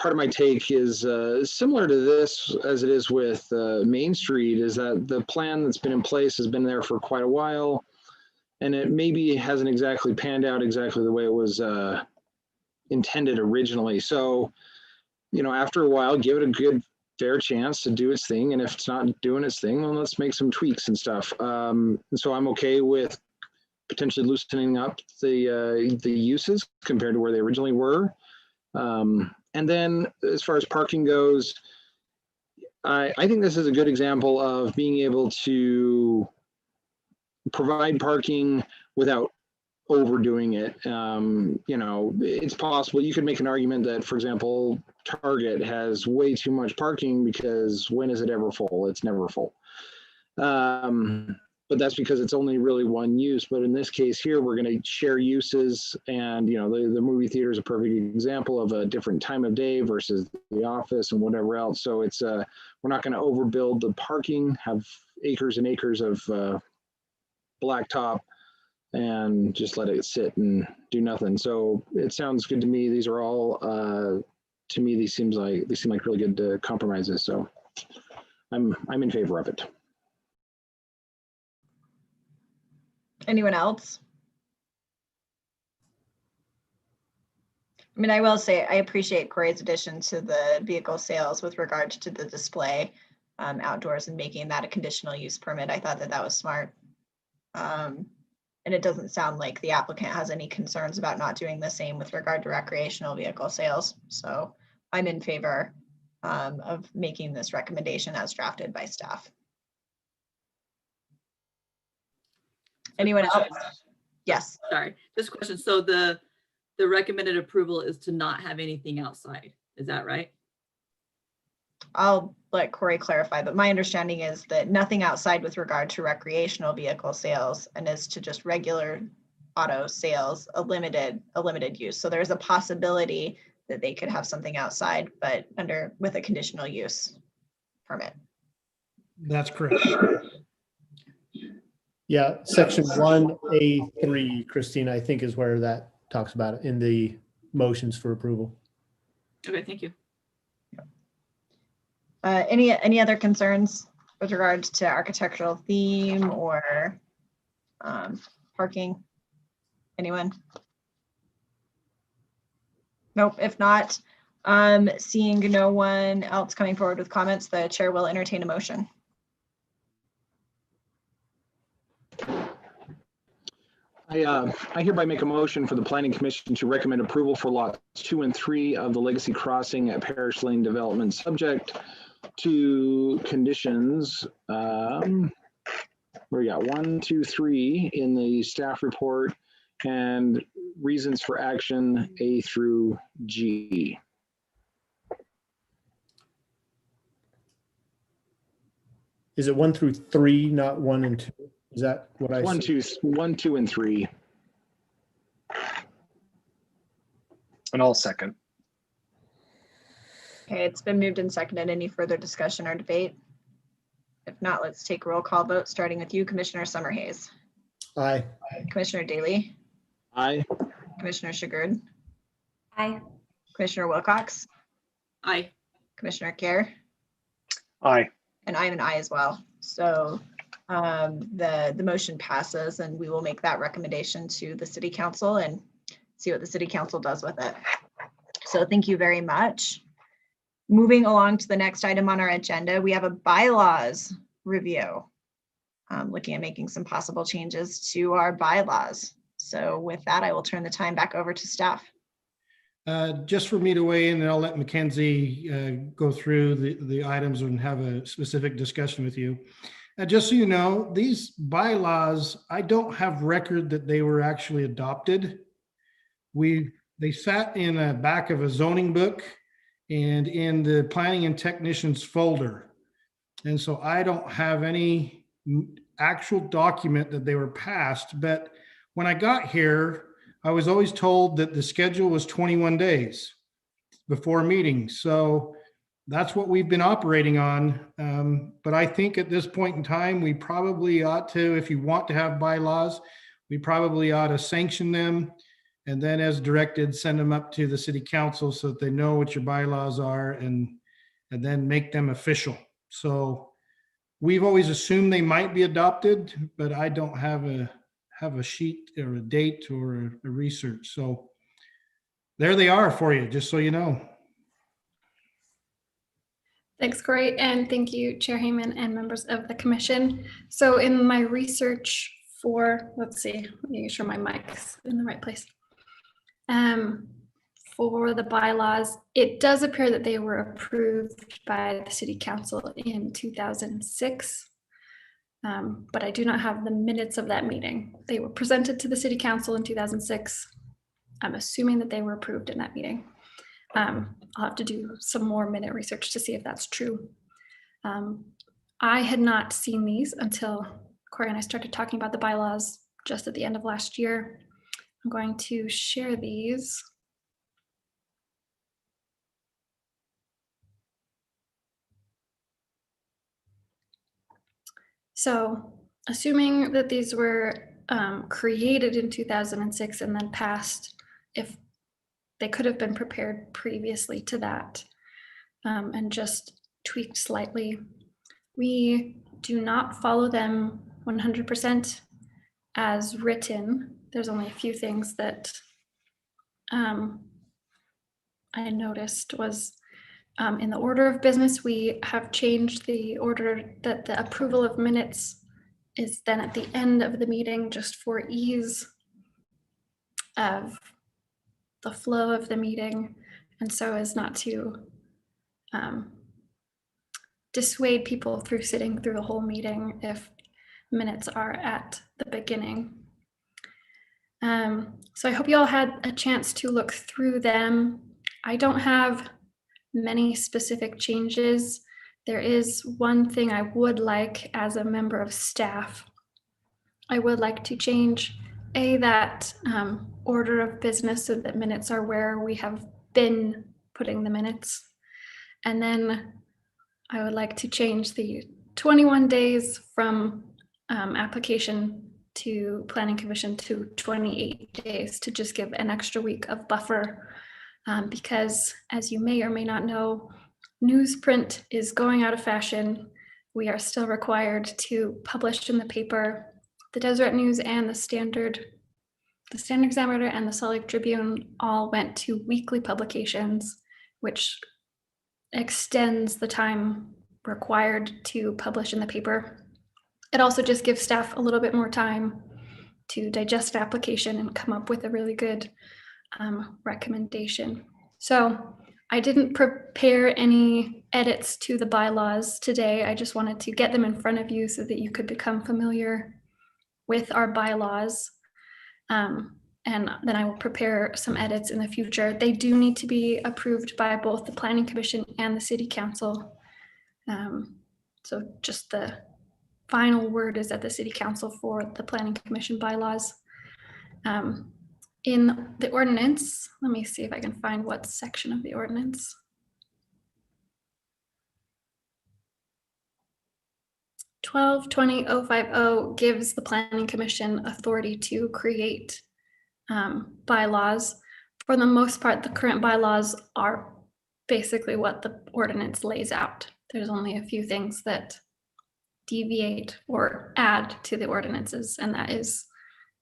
part of my take is similar to this as it is with Main Street, is that the plan that's been in place has been there for quite a while, and it maybe hasn't exactly panned out exactly the way it was intended originally. So, you know, after a while, give it a good fair chance to do its thing, and if it's not doing its thing, then let's make some tweaks and stuff. And so I'm okay with potentially loosening up the uses compared to where they originally were. And then as far as parking goes, I think this is a good example of being able to provide parking without overdoing it. You know, it's possible you could make an argument that, for example, Target has way too much parking because when is it ever full? It's never full. But that's because it's only really one use. But in this case here, we're going to share uses, and you know, the movie theater is a perfect example of a different time of day versus the office and whatever else. So it's we're not going to overbuild the parking, have acres and acres of blacktop, and just let it sit and do nothing. So it sounds good to me. These are all to me, these seem like really good compromises. So I'm in favor of it. Anyone else? I mean, I will say I appreciate Corey's addition to the vehicle sales with regard to the display outdoors and making that a conditional use permit. I thought that that was smart. And it doesn't sound like the applicant has any concerns about not doing the same with regard to recreational vehicle sales. So I'm in favor of making this recommendation as drafted by staff. Anyone else? Yes. Sorry, just a question. So the recommended approval is to not have anything outside. Is that right? I'll let Corey clarify, but my understanding is that nothing outside with regard to recreational vehicle sales, and is to just regular auto sales, a limited use. So there's a possibility that they could have something outside, but with a conditional use permit. That's correct. Yeah, section 1A3, Christine, I think is where that talks about it in the motions for approval. Okay, thank you. Any other concerns with regards to architectural theme or parking? Anyone? Nope. If not, seeing no one else coming forward with comments, the chair will entertain a motion. I hereby make a motion for the Planning Commission to recommend approval for lots 2 and 3 of the Legacy Crossing at Parish Lane development, subject to conditions. We got 1, 2, 3 in the staff report, and reasons for action A through G. Is it 1 through 3, not 1 and 2? Is that what I see? 1, 2, and 3. And I'll second. Okay, it's been moved and seconded. Any further discussion or debate? If not, let's take roll call vote, starting with you, Commissioner Summerhays, Aye. Commissioner Daly, Aye. Commissioner Shigurd, Aye. Commissioner Wilcox, Aye. Commissioner Care, Aye. and I'm an aye as well. So the motion passes, and we will make that recommendation to the city council and see what the city council does with it. So thank you very much. Moving along to the next item on our agenda, we have a bylaws review. Looking at making some possible changes to our bylaws. So with that, I will turn the time back over to staff. Just for me to weigh in, and I'll let Mackenzie go through the items and have a specific discussion with you. Just so you know, these bylaws, I don't have record that they were actually adopted. They sat in the back of a zoning book and in the planning and technicians folder. And so I don't have any actual document that they were passed, but when I got here, I was always told that the schedule was 21 days before meetings. So that's what we've been operating on. But I think at this point in time, we probably ought to, if you want to have bylaws, we probably ought to sanction them. And then as directed, send them up to the city council so that they know what your bylaws are and then make them official. So we've always assumed they might be adopted, but I don't have a sheet or a date or a research. So there they are for you, just so you know. Thanks, Corey, and thank you, Chair Heyman and members of the commission. So in my research for, let's see, making sure my mic's in the right place. For the bylaws, it does appear that they were approved by the city council in 2006. But I do not have the minutes of that meeting. They were presented to the city council in 2006. I'm assuming that they were approved in that meeting. I'll have to do some more minute research to see if that's true. I had not seen these until Corey and I started talking about the bylaws just at the end of last year. I'm going to share these. So assuming that these were created in 2006 and then passed, if they could have been prepared previously to that and just tweaked slightly, we do not follow them 100% as written. There's only a few things that I noticed was in the order of business, we have changed the order that the approval of minutes is then at the end of the meeting, just for ease of the flow of the meeting, and so as not to dissuade people through sitting through the whole meeting if minutes are at the beginning. So I hope you all had a chance to look through them. I don't have many specific changes. There is one thing I would like as a member of staff. I would like to change that order of business so that minutes are where we have been putting the minutes. And then I would like to change the 21 days from application to planning commission to 28 days to just give an extra week of buffer. Because as you may or may not know, newsprint is going out of fashion. We are still required to publish in the paper. The Deseret News and the Standard Examiner and the Salt Lake Tribune all went to weekly publications, which extends the time required to publish in the paper. It also just gives staff a little bit more time to digest an application and come up with a really good recommendation. So I didn't prepare any edits to the bylaws today. I just wanted to get them in front of you so that you could become familiar with our bylaws. And then I will prepare some edits in the future. They do need to be approved by both the Planning Commission and the City Council. So just the final word is at the City Council for the Planning Commission bylaws. In the ordinance, let me see if I can find what section of the ordinance. 1220.050 gives the Planning Commission authority to create bylaws. For the most part, the current bylaws are basically what the ordinance lays out. There's only a few things that deviate or add to the ordinances, and that is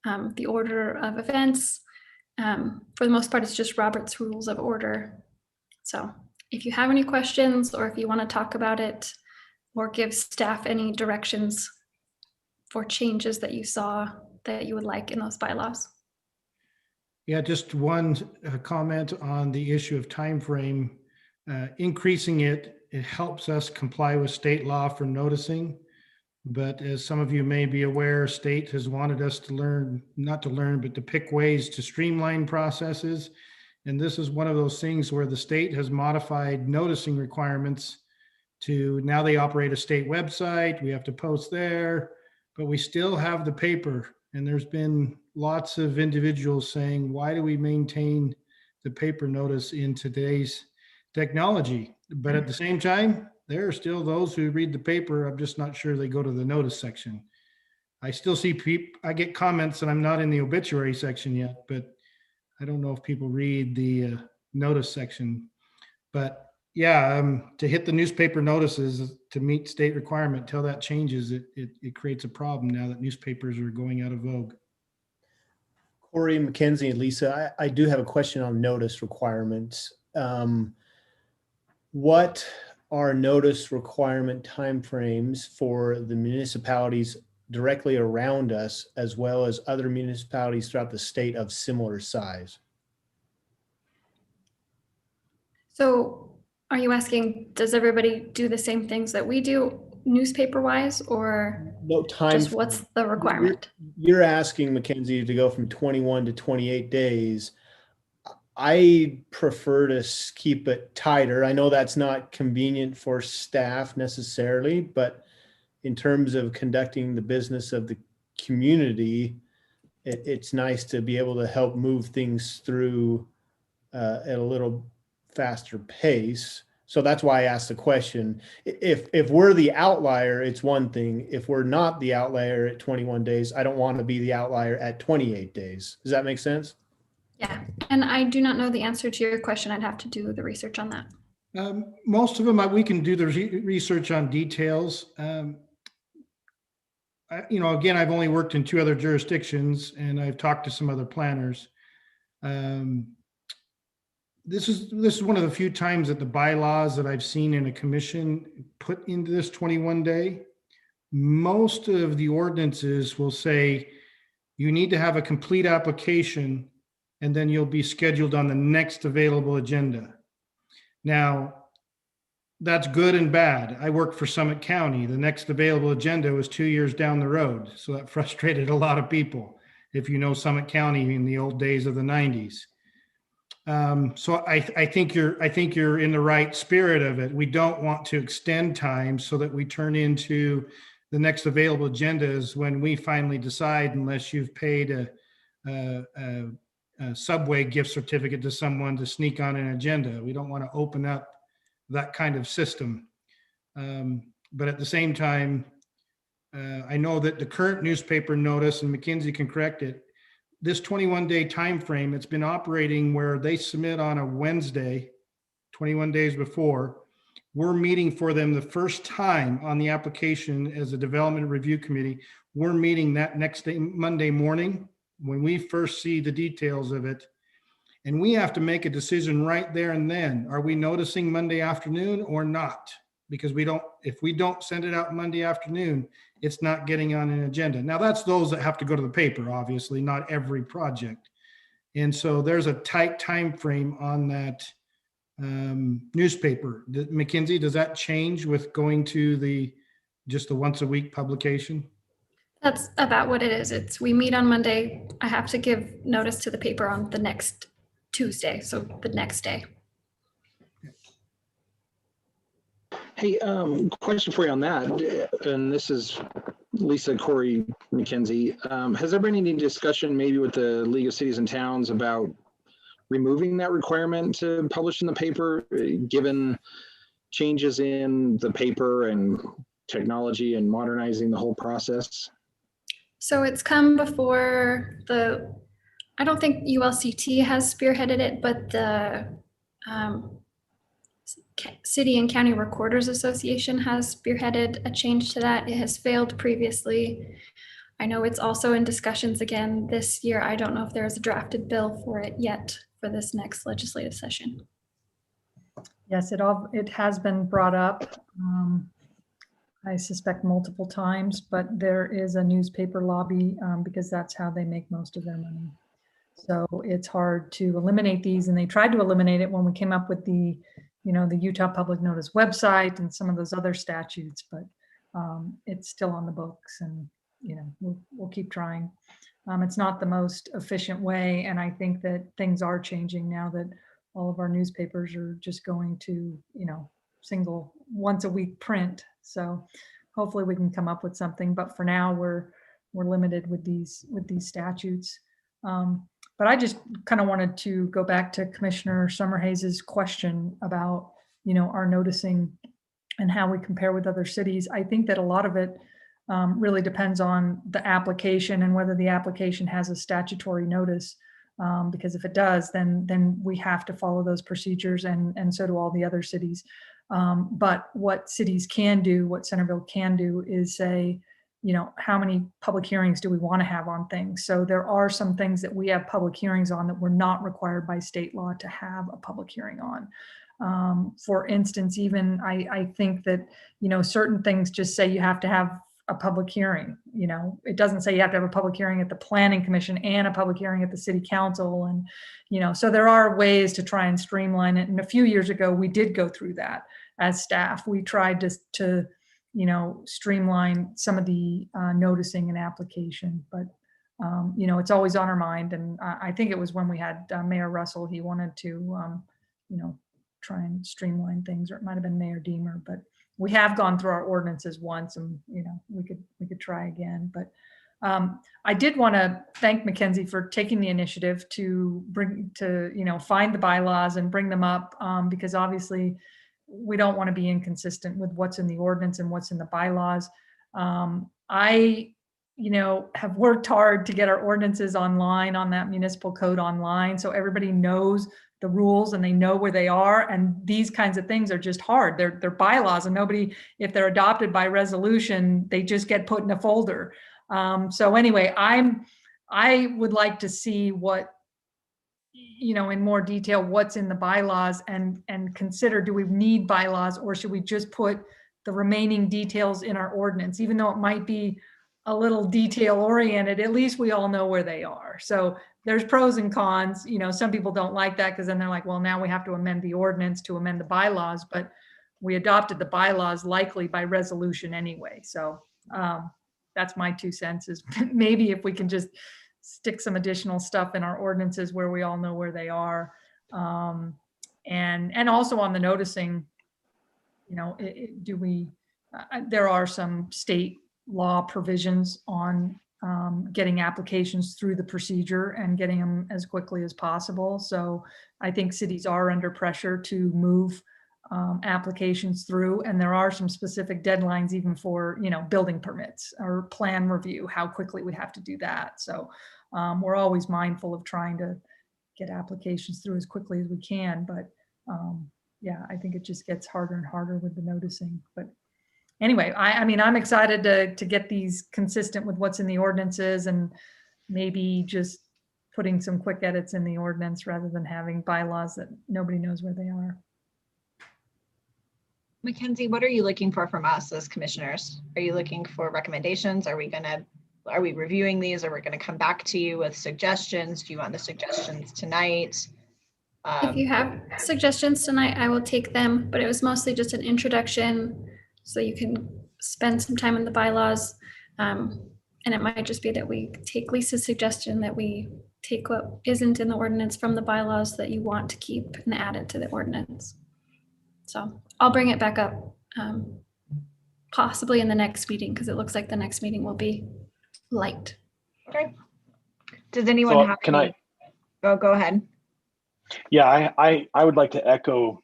the order of events. For the most part, it's just Robert's Rules of Order. So if you have any questions, or if you want to talk about it or give staff any directions for changes that you saw that you would like in those bylaws. Yeah, just one comment on the issue of time frame. Increasing it helps us comply with state law for noticing. But as some of you may be aware, state has wanted us to learn, not to learn, but to pick ways to streamline processes. And this is one of those things where the state has modified noticing requirements to now they operate a state website. We have to post there, but we still have the paper. And there's been lots of individuals saying, why do we maintain the paper notice in today's technology? But at the same time, there are still those who read the paper. I'm just not sure they go to the notice section. I still see people, I get comments and I'm not in the obituary section yet, but I don't know if people read the notice section. But yeah, to hit the newspaper notices to meet state requirement, until that changes, it creates a problem now that newspapers are going out of vogue. Corey, Mackenzie, and Lisa, I do have a question on notice requirements. What are notice requirement timeframes for the municipalities directly around us, as well as other municipalities throughout the state of similar size? So are you asking, does everybody do the same things that we do newspaper wise, or No time. just what's the requirement? You're asking, Mackenzie, to go from 21 to 28 days. I prefer to keep it tighter. I know that's not convenient for staff necessarily, but in terms of conducting the business of the community, it's nice to be able to help move things through at a little faster pace. So that's why I asked the question. If we're the outlier, it's one thing. If we're not the outlier at 21 days, I don't want to be the outlier at 28 days. Does that make sense? Yeah, and I do not know the answer to your question. I'd have to do the research on that. Most of them, we can do the research on details. Again, I've only worked in 2 other jurisdictions, and I've talked to some other planners. This is one of the few times that the bylaws that I've seen in a commission put into this 21 day. Most of the ordinances will say you need to have a complete application, and then you'll be scheduled on the next available agenda. Now, that's good and bad. I worked for Summit County. The next available agenda was 2 years down the road. So that frustrated a lot of people, if you know Summit County in the old days of the 90s. So I think you're in the right spirit of it. We don't want to extend time so that we turn into the next available agendas when we finally decide, unless you've paid a Subway gift certificate to someone to sneak on an agenda. We don't want to open up that kind of system. But at the same time, I know that the current newspaper notice, and Mackenzie can correct it, this 21-day time frame, it's been operating where they submit on a Wednesday, 21 days before. We're meeting for them the first time on the application as a development review committee. We're meeting that next day, Monday morning, when we first see the details of it. And we have to make a decision right there and then. Are we noticing Monday afternoon or not? Because if we don't send it out Monday afternoon, it's not getting on an agenda. Now that's those that have to go to the paper, obviously, not every project. And so there's a tight time frame on that newspaper. Mackenzie, does that change with going to just the once a week publication? That's about what it is. We meet on Monday. I have to give notice to the paper on the next Tuesday, so the next day. Hey, question for you on that, and this is Lisa, Corey, Mackenzie. Has there been any discussion maybe with the League of Cities and Towns about removing that requirement to publish in the paper, given changes in the paper and technology and modernizing the whole process? So it's come before I don't think ULCT has spearheaded it, but the City and County Recorders Association has spearheaded a change to that. It has failed previously. I know it's also in discussions again this year. I don't know if there is a drafted bill for it yet for this next legislative session. Yes, it has been brought up. I suspect multiple times, but there is a newspaper lobby because that's how they make most of their money. So it's hard to eliminate these, and they tried to eliminate it when we came up with the Utah Public Notice website and some of those other statutes, but it's still on the books, and we'll keep trying. It's not the most efficient way, and I think that things are changing now that all of our newspapers are just going to single once a week print. So hopefully we can come up with something, but for now we're limited with these statutes. But I just kind of wanted to go back to Commissioner Summerhays's question about our noticing and how we compare with other cities. I think that a lot of it really depends on the application and whether the application has a statutory notice. Because if it does, then we have to follow those procedures, and so do all the other cities. But what cities can do, what Centerville can do, is say, how many public hearings do we want to have on things? So there are some things that we have public hearings on that we're not required by state law to have a public hearing on. For instance, even I think that, certain things just say you have to have a public hearing. It doesn't say you have to have a public hearing at the Planning Commission and a public hearing at the City Council. And, so there are ways to try and streamline it. And a few years ago, we did go through that as staff. We tried to streamline some of the noticing and application, but, it's always on our mind. And I think it was when we had Mayor Russell, he wanted to, try and streamline things, or it might've been Mayor Deemer, but we have gone through our ordinances once, and we could try again. But I did want to thank Mackenzie for taking the initiative to find the bylaws and bring them up, because obviously we don't want to be inconsistent with what's in the ordinance and what's in the bylaws. I have worked hard to get our ordinances online on that municipal code online, so everybody knows the rules and they know where they are. And these kinds of things are just hard. They're bylaws, and nobody, if they're adopted by resolution, they just get put in a folder. So anyway, I would like to see what, in more detail, what's in the bylaws, and consider, do we need bylaws, or should we just put the remaining details in our ordinance? Even though it might be a little detail oriented, at least we all know where they are. So there's pros and cons. Some people don't like that, because then they're like, well, now we have to amend the ordinance to amend the bylaws, but we adopted the bylaws likely by resolution anyway. So that's my 2 cents, is maybe if we can just stick some additional stuff in our ordinances where we all know where they are. And also on the noticing, there are some state law provisions on getting applications through the procedure and getting them as quickly as possible. So I think cities are under pressure to move applications through, and there are some specific deadlines even for building permits or plan review, how quickly we have to do that. So we're always mindful of trying to get applications through as quickly as we can, but yeah, I think it just gets harder and harder with the noticing. But anyway, I'm excited to get these consistent with what's in the ordinances, and maybe just putting some quick edits in the ordinance rather than having bylaws that nobody knows where they are. Mackenzie, what are you looking for from us as commissioners? Are you looking for recommendations? Are we reviewing these? Are we going to come back to you with suggestions? Do you want the suggestions tonight? If you have suggestions tonight, I will take them, but it was mostly just an introduction, so you can spend some time in the bylaws. And it might just be that we take Lisa's suggestion, that we take what isn't in the ordinance from the bylaws that you want to keep and add it to the ordinance. So I'll bring it back up possibly in the next meeting, because it looks like the next meeting will be light. Okay. Does anyone have any? Go ahead. Yeah, I would like to echo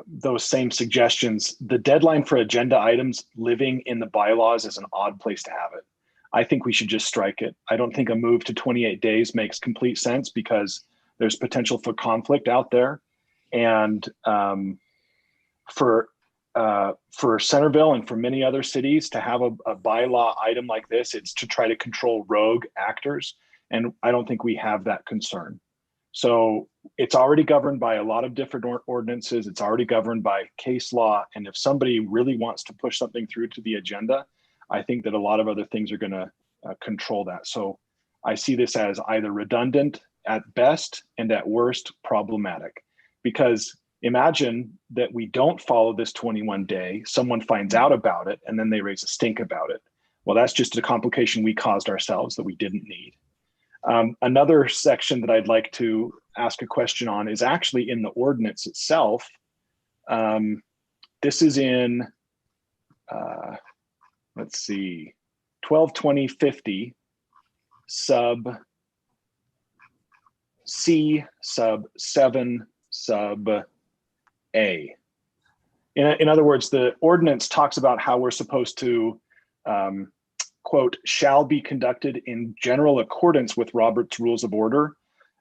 those same suggestions. The deadline for agenda items living in the bylaws is an odd place to have it. I think we should just strike it. I don't think a move to 28 days makes complete sense because there's potential for conflict out there. And for Centerville and for many other cities to have a bylaw item like this, it's to try to control rogue actors. And I don't think we have that concern. So it's already governed by a lot of different ordinances. It's already governed by case law. And if somebody really wants to push something through to the agenda, I think that a lot of other things are going to control that. So I see this as either redundant at best and at worst problematic, because imagine that we don't follow this 21 day, someone finds out about it, and then they raise a stink about it. Well, that's just a complication we caused ourselves that we didn't need. Another section that I'd like to ask a question on is actually in the ordinance itself. This is in, let's see, 122050 sub C sub 7 sub A. In other words, the ordinance talks about how we're supposed to, quote, shall be conducted in general accordance with Robert's Rules of Order.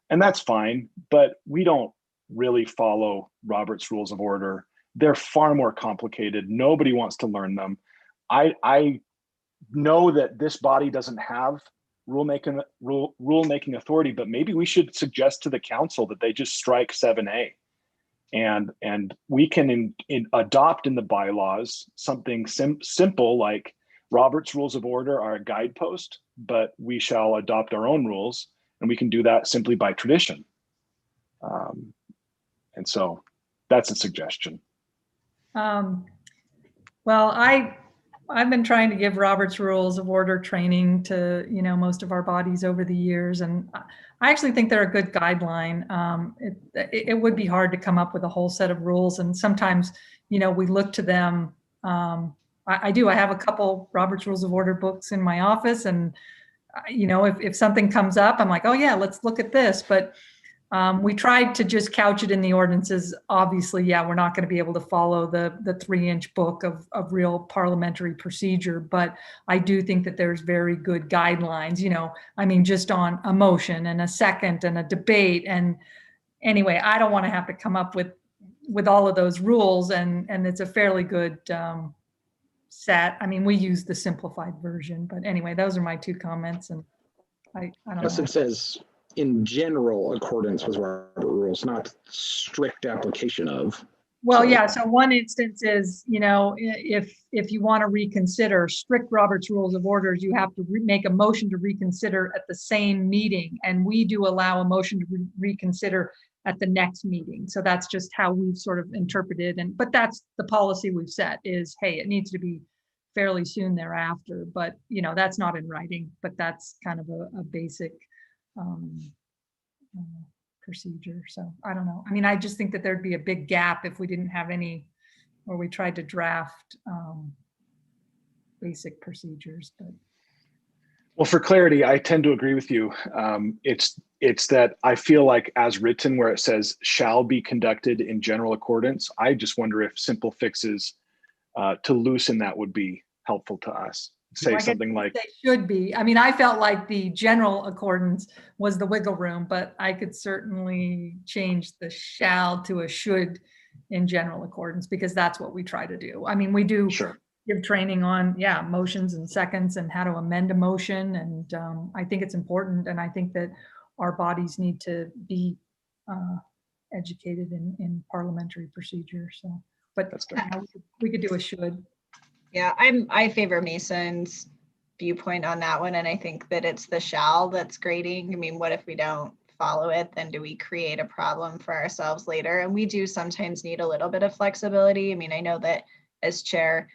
And that's fine, but we don't really follow Robert's Rules of Order. They're far more complicated. Nobody wants to learn them. I know that this body doesn't have rulemaking authority, but maybe we should suggest to the council that they just strike 7A. And we can adopt in the bylaws something simple like Robert's Rules of Order are a guidepost, but we shall adopt our own rules, and we can do that simply by tradition. And so that's a suggestion. Well, I've been trying to give Robert's Rules of Order training to, most of our bodies over the years. And I actually think they're a good guideline. It would be hard to come up with a whole set of rules. And sometimes, we look to them. I have a couple Robert's Rules of Order books in my office. And, if something comes up, I'm like, oh yeah, let's look at this. But we tried to just couch it in the ordinances. Obviously, we're not going to be able to follow the 3-inch book of real parliamentary procedure, but I do think that there's very good guidelines, just on a motion and a second and a debate. And anyway, I don't want to have to come up with all of those rules, and it's a fairly good set. We use the simplified version, but anyway, those are my 2 comments. And I don't know. It says in general accordance with Robert rules, not strict application of. Well, so one instance is, if you want to reconsider strict Robert's Rules of Orders, you have to make a motion to reconsider at the same meeting. And we do allow a motion to reconsider at the next meeting. So that's just how we've sort of interpreted. But that's the policy we've set is, hey, it needs to be fairly soon thereafter. But, that's not in writing, but that's kind of a basic procedure. So I don't know. I just think that there'd be a big gap if we didn't have any, or we tried to draft basic procedures. But well, for clarity, I tend to agree with you. It's that I feel like as written, where it says shall be conducted in general accordance, I just wonder if simple fixes to loosen that would be helpful to us. Say something like they should be. I felt like the general accordance was the wiggle room, but I could certainly change the shall to a should in general accordance, because that's what we try to do. We do give training on, motions and seconds and how to amend a motion. And I think it's important. And I think that our bodies need to be educated in parliamentary procedure. So, but we could do a should. Yeah, I favor Mason's viewpoint on that one. And I think that it's the shall that's grading. What if we don't follow it? Then do we create a problem for ourselves later? And we do sometimes need a little bit of flexibility. I know that as chair,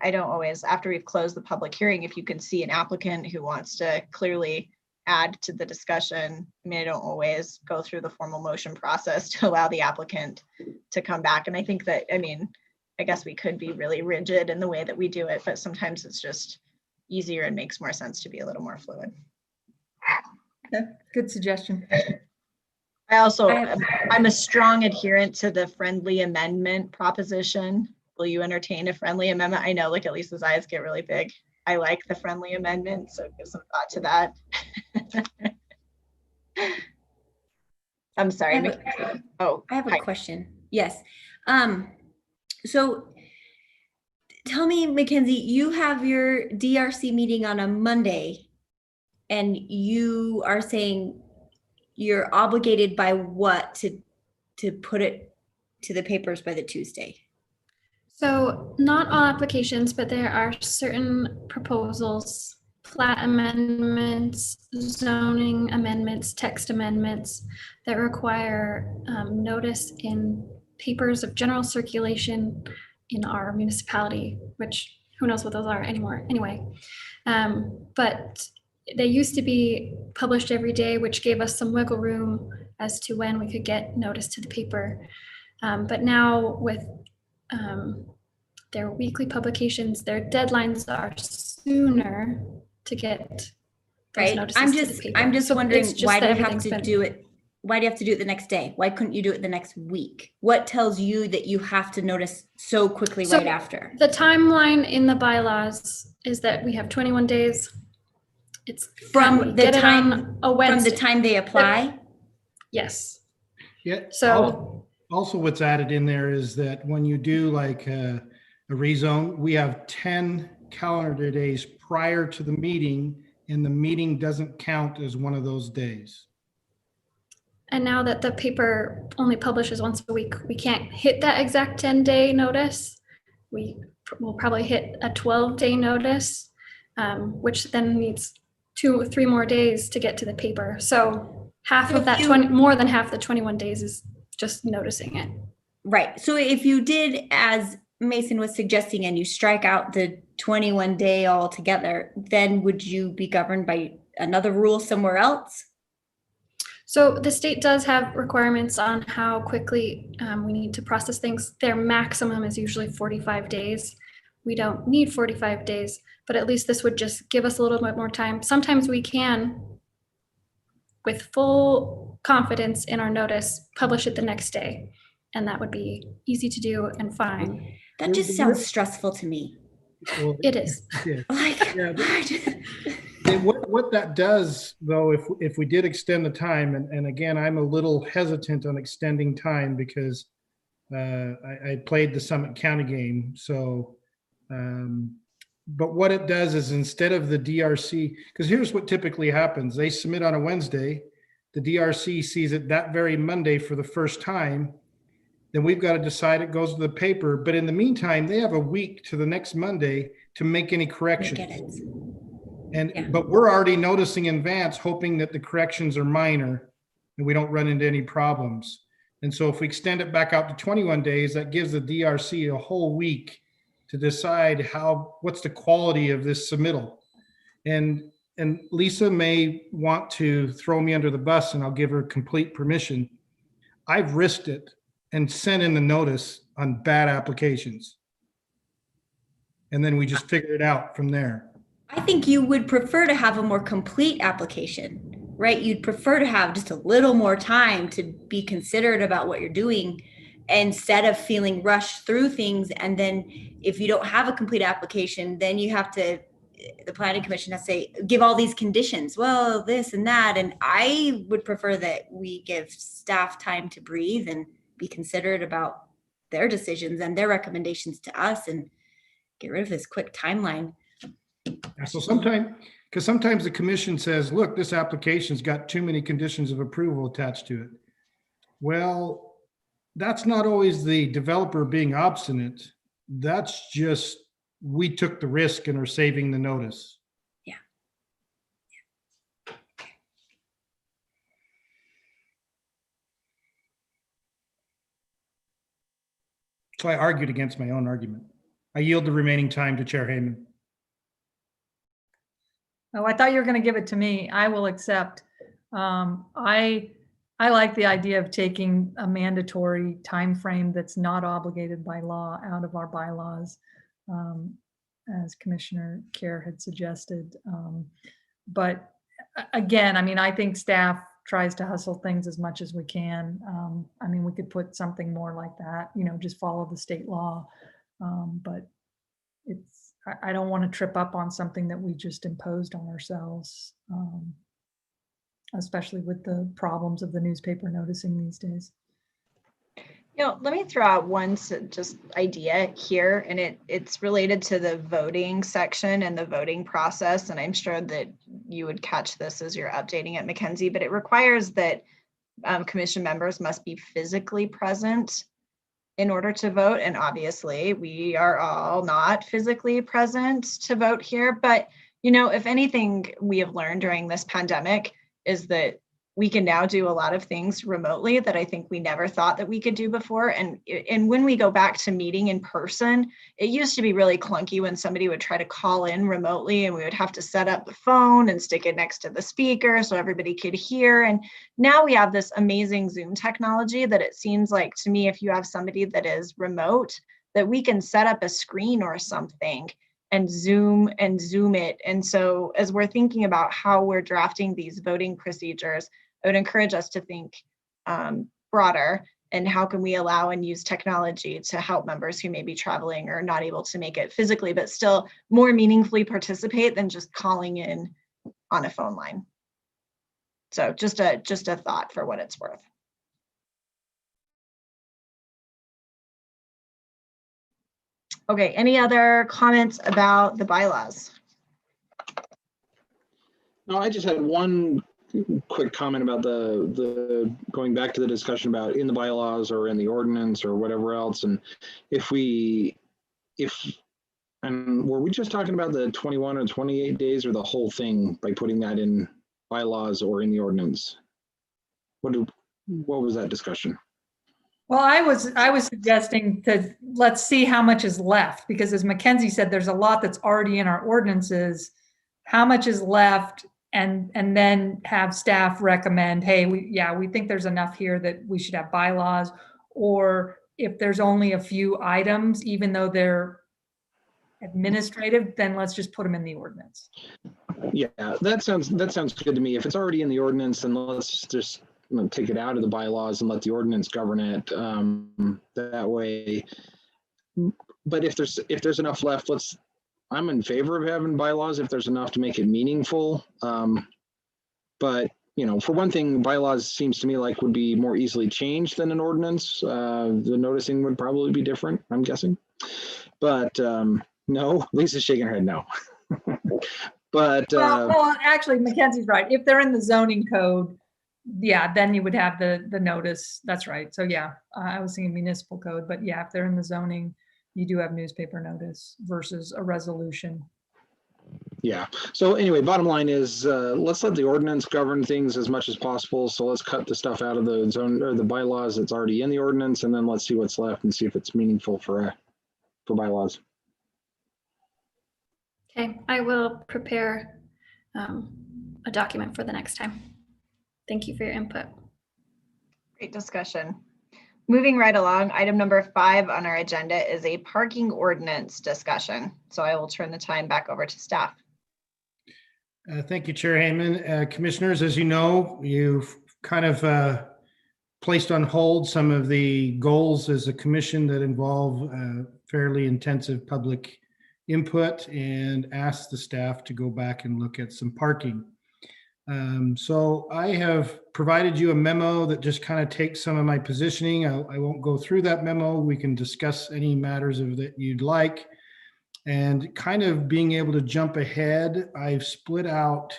I don't always, after we've closed the public hearing, if you can see an applicant who wants to clearly add to the discussion, I don't always go through the formal motion process to allow the applicant to come back. And I think that, I guess we could be really rigid in the way that we do it, but sometimes it's just easier and makes more sense to be a little more fluid. Okay, good suggestion. I'm a strong adherent to the friendly amendment proposition. Will you entertain a friendly amendment? I know, look at Lisa's eyes get really big. I like the friendly amendment, so give some thought to that. I'm sorry. I have a question. Yes. So tell me, Mackenzie, you have your DRC meeting on a Monday, and you are saying you're obligated by what to put it to the papers by the Tuesday? So not all applications, but there are certain proposals, plat amendments, zoning amendments, text amendments that require notice in papers of general circulation in our municipality, which who knows what those are anymore anyway. But they used to be published every day, which gave us some wiggle room as to when we could get notice to the paper. But now with their weekly publications, their deadlines are sooner to get those Right. notices I'm to just the paper. I'm just So wondering, it's just why do that you have everything's to been- do it? Why do you have to do it the next day? Why couldn't you do it the next week? What tells you that you have to notice so quickly So right after? The timeline in the bylaws is that we have 21 days. It's From the get it time on a from Wednesday. the time they apply? Yes. Yeah. So Also, what's added in there is that when you do like a rezone, we have 10 calendar days prior to the meeting, and the meeting doesn't count as one of those days. and now that the paper only publishes once a week, we can't hit that exact 10-day notice. We will probably hit a 12-day notice, which then needs 2 or 3 more days to get to the paper. So half So of that if you- more than half the 21 days is just noticing it. Right. So if you did, as Mason was suggesting, and you strike out the 21 day altogether, then would you be governed by another rule somewhere else? So the state does have requirements on how quickly we need to process things. Their maximum is usually 45 days. We don't need 45 days, but at least this would just give us a little bit more time. Sometimes we can, with full confidence in our notice, publish it the next day. And that would be easy to do and fine. That just sounds stressful to me. Well, It is. yeah. Like, Yeah, what that does, though, if we did extend the time, and again, I'm a little hesitant on extending time because I played the Summit County game. So, but what it does is instead of the DRC, because here's what typically happens: they submit on a Wednesday, the DRC sees it that very Monday for the first time. Then we've got to decide it goes to the paper. But in the meantime, they have a week to the next Monday to make any corrections. get it. And Yeah. but we're already noticing in advance, hoping that the corrections are minor and we don't run into any problems. And so if we extend it back out to 21 days, that gives the DRC a whole week to decide what's the quality of this submittal. And Lisa may want to throw me under the bus, and I'll give her complete permission. I've risked it and sent in the notice on bad applications. And then we just figure it out from there. I think you would prefer to have a more complete application, right? You'd prefer to have just a little more time to be considerate about what you're doing instead of feeling rushed through things. And then if you don't have a complete application, then you have to, the planning commission has to say, give all these conditions, well, this and that. And I would prefer that we give staff time to breathe and be considerate about their decisions and their recommendations to us and get rid of this quick timeline. So sometimes the commission says, look, this application's got too many conditions of approval attached to it. Well, that's not always the developer being obstinate. That's just, we took the risk and are saving the notice. Yeah. So I argued against my own argument. I yield the remaining time to Chair Heyman. Oh, I thought you were going to give it to me. I will accept. I like the idea of taking a mandatory time frame that's not obligated by law out of our bylaws, as Commissioner Kerr had suggested. But again, I mean, I think staff tries to hustle things as much as we can. I mean, we could put something more like that, just follow the state law. But I don't want to trip up on something that we just imposed on ourselves, especially with the problems of the newspaper noticing these days. Let me throw out one just idea here, and it's related to the voting section and the voting process. And I'm sure that you would catch this as you're updating it, Mackenzie, but it requires that commission members must be physically present in order to vote. And obviously we are all not physically present to vote here. But, if anything we have learned during this pandemic is that we can now do a lot of things remotely that I think we never thought that we could do before. And when we go back to meeting in person, it used to be really clunky when somebody would try to call in remotely and we would have to set up the phone and stick it next to the speaker so everybody could hear. And now we have this amazing Zoom technology that it seems like to me, if you have somebody that is remote, that we can set up a screen or something and zoom it. And so as we're thinking about how we're drafting these voting procedures, I would encourage us to think broader, and how can we allow and use technology to help members who may be traveling or not able to make it physically, but still more meaningfully participate than just calling in on a phone line. So just a thought for what it's worth. Okay, any other comments about the bylaws? No, I just had one quick comment about the going back to the discussion about in the bylaws or in the ordinance or whatever else. And and were we just talking about the 21 or 28 days or the whole thing by putting that in bylaws or in the ordinance? What was that discussion? Well, I was suggesting to let's see how much is left, because as Mackenzie said, there's a lot that's already in our ordinances. How much is left? And then have staff recommend, hey, we think there's enough here that we should have bylaws, or if there's only a few items, even though they're administrative, then let's just put them in the ordinance. Yeah, that sounds good to me. If it's already in the ordinance, then let's just take it out of the bylaws and let the ordinance govern it that way. But if there's enough left, I'm in favor of having bylaws if there's enough to make it meaningful. But for one thing, bylaws seems to me like would be more easily changed than an ordinance. The noticing would probably be different, I'm guessing. But no, Lisa's shaking her head no. But well, actually, Mackenzie's right. If they're in the zoning code, yeah, then you would have the notice. That's right. So yeah, I was thinking municipal code, but yeah, if they're in the zoning, you do have newspaper notice versus a resolution. Yeah. So anyway, bottom line is let's let the ordinance govern things as much as possible. So let's cut the stuff out of the zone or the bylaws that's already in the ordinance, and then let's see what's left and see if it's meaningful for bylaws. Okay, I will prepare a document for the next time. Thank you for your input. Great discussion. Moving right along, item number 5 on our agenda is a parking ordinance discussion. So I will turn the time back over to staff. Thank you, Chair Hayman. Commissioners, as you know, you've kind of placed on hold some of the goals as a commission that involve fairly intensive public input, and asked the staff to go back and look at some parking. So I have provided you a memo that just kind of takes some of my positioning. I won't go through that memo. We can discuss any matters that you'd like. And kind of being able to jump ahead, I've split out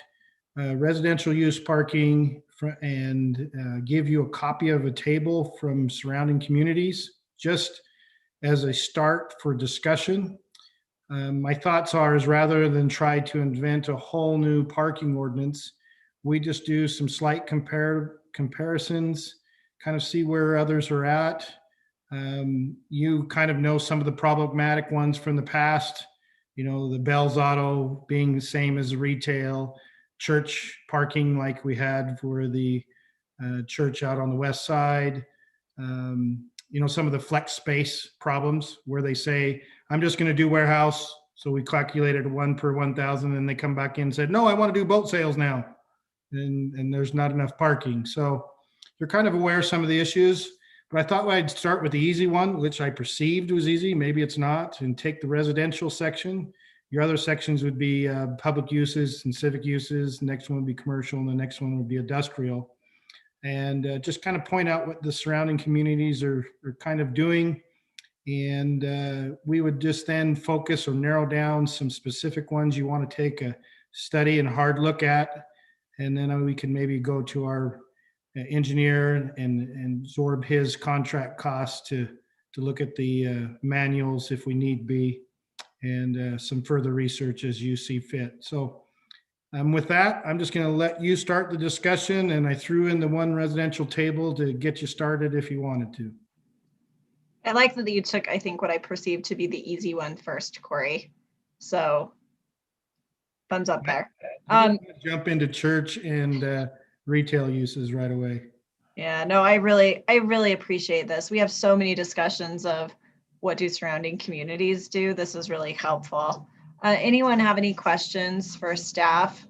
residential use parking and give you a copy of a table from surrounding communities, just as a start for discussion. My thoughts are, is rather than try to invent a whole new parking ordinance, we just do some slight comparisons, kind of see where others are at. You kind of know some of the problematic ones from the past, the Bell's Auto being the same as retail, church parking like we had for the church out on the west side. Some of the flex space problems where they say, I'm just going to do warehouse. So we calculated 1 per 1,000, and they come back in and said, no, I want to do boat sales now. and there's not enough parking. So you're kind of aware of some of the issues, but I thought I'd start with the easy one, which I perceived was easy. Maybe it's not, and take the residential section. Your other sections would be public uses and civic uses. The next one would be commercial, and the next one would be industrial. And just kind of point out what the surrounding communities are kind of doing. And we would just then focus or narrow down some specific ones you want to take a study and hard look at. And then we can maybe go to our engineer and absorb his contract costs to look at the manuals if we need be, and some further research as you see fit. So with that, I'm just going to let you start the discussion, and I threw in the one residential table to get you started if you wanted to. I like that you took, I think, what I perceived to be the easy one first, Corey. So thumbs up there. Jump into church and retail uses right away. Yeah, no, I really appreciate this. We have so many discussions of what do surrounding communities do. This is really helpful. Anyone have any questions for staff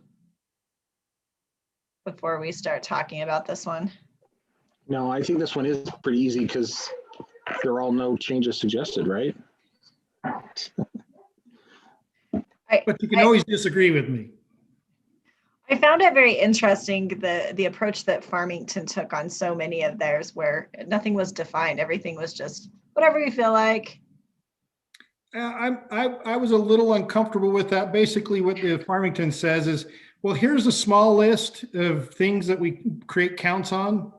before we start talking about this one? No, I think this one is pretty easy because there are all no changes suggested, right? But you can always disagree with me. I found it very interesting, the approach that Farmington took on so many of theirs, where nothing was defined. Everything was just whatever you feel like. I was a little uncomfortable with that. Basically, what the Farmington says is, well, here's a small list of things that we create counts on,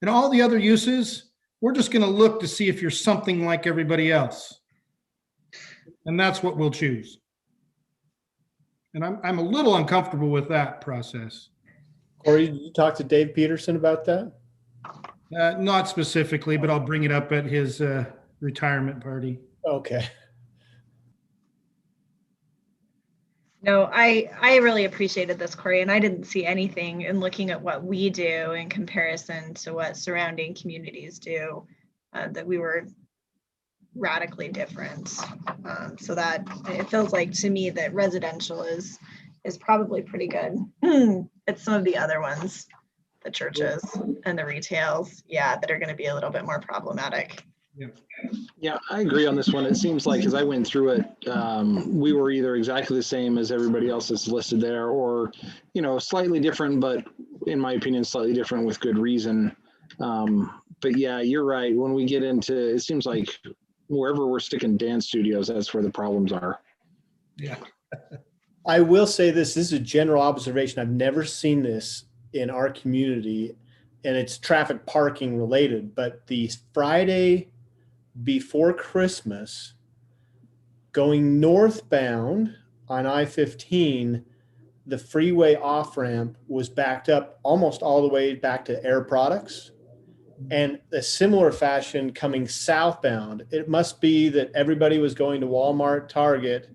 and all the other uses, we're just going to look to see if you're something like everybody else. And that's what we'll choose. And I'm a little uncomfortable with that process. Corey, did you talk to Dave Peterson about that? Not specifically, but I'll bring it up at his retirement party. Okay. No, I really appreciated this, Corey, and I didn't see anything in looking at what we do in comparison to what surrounding communities do that we were radically different. So that it feels like to me that residential is probably pretty good. It's some of the other ones, the churches and the retails, yeah, that are going to be a little bit more problematic. Yeah, I agree on this one. It seems like as I went through it, we were either exactly the same as everybody else that's listed there, or, you know, slightly different, but in my opinion, slightly different with good reason. But yeah, you're right. When we get into, it seems like wherever we're sticking dance studios, that's where the problems are. Yeah. I will say this is a general observation. I've never seen this in our community, and it's traffic parking related, but the Friday before Christmas, going northbound on I-15, the freeway off-ramp was backed up almost all the way back to Air Products. And a similar fashion coming southbound. It must be that everybody was going to Walmart, Target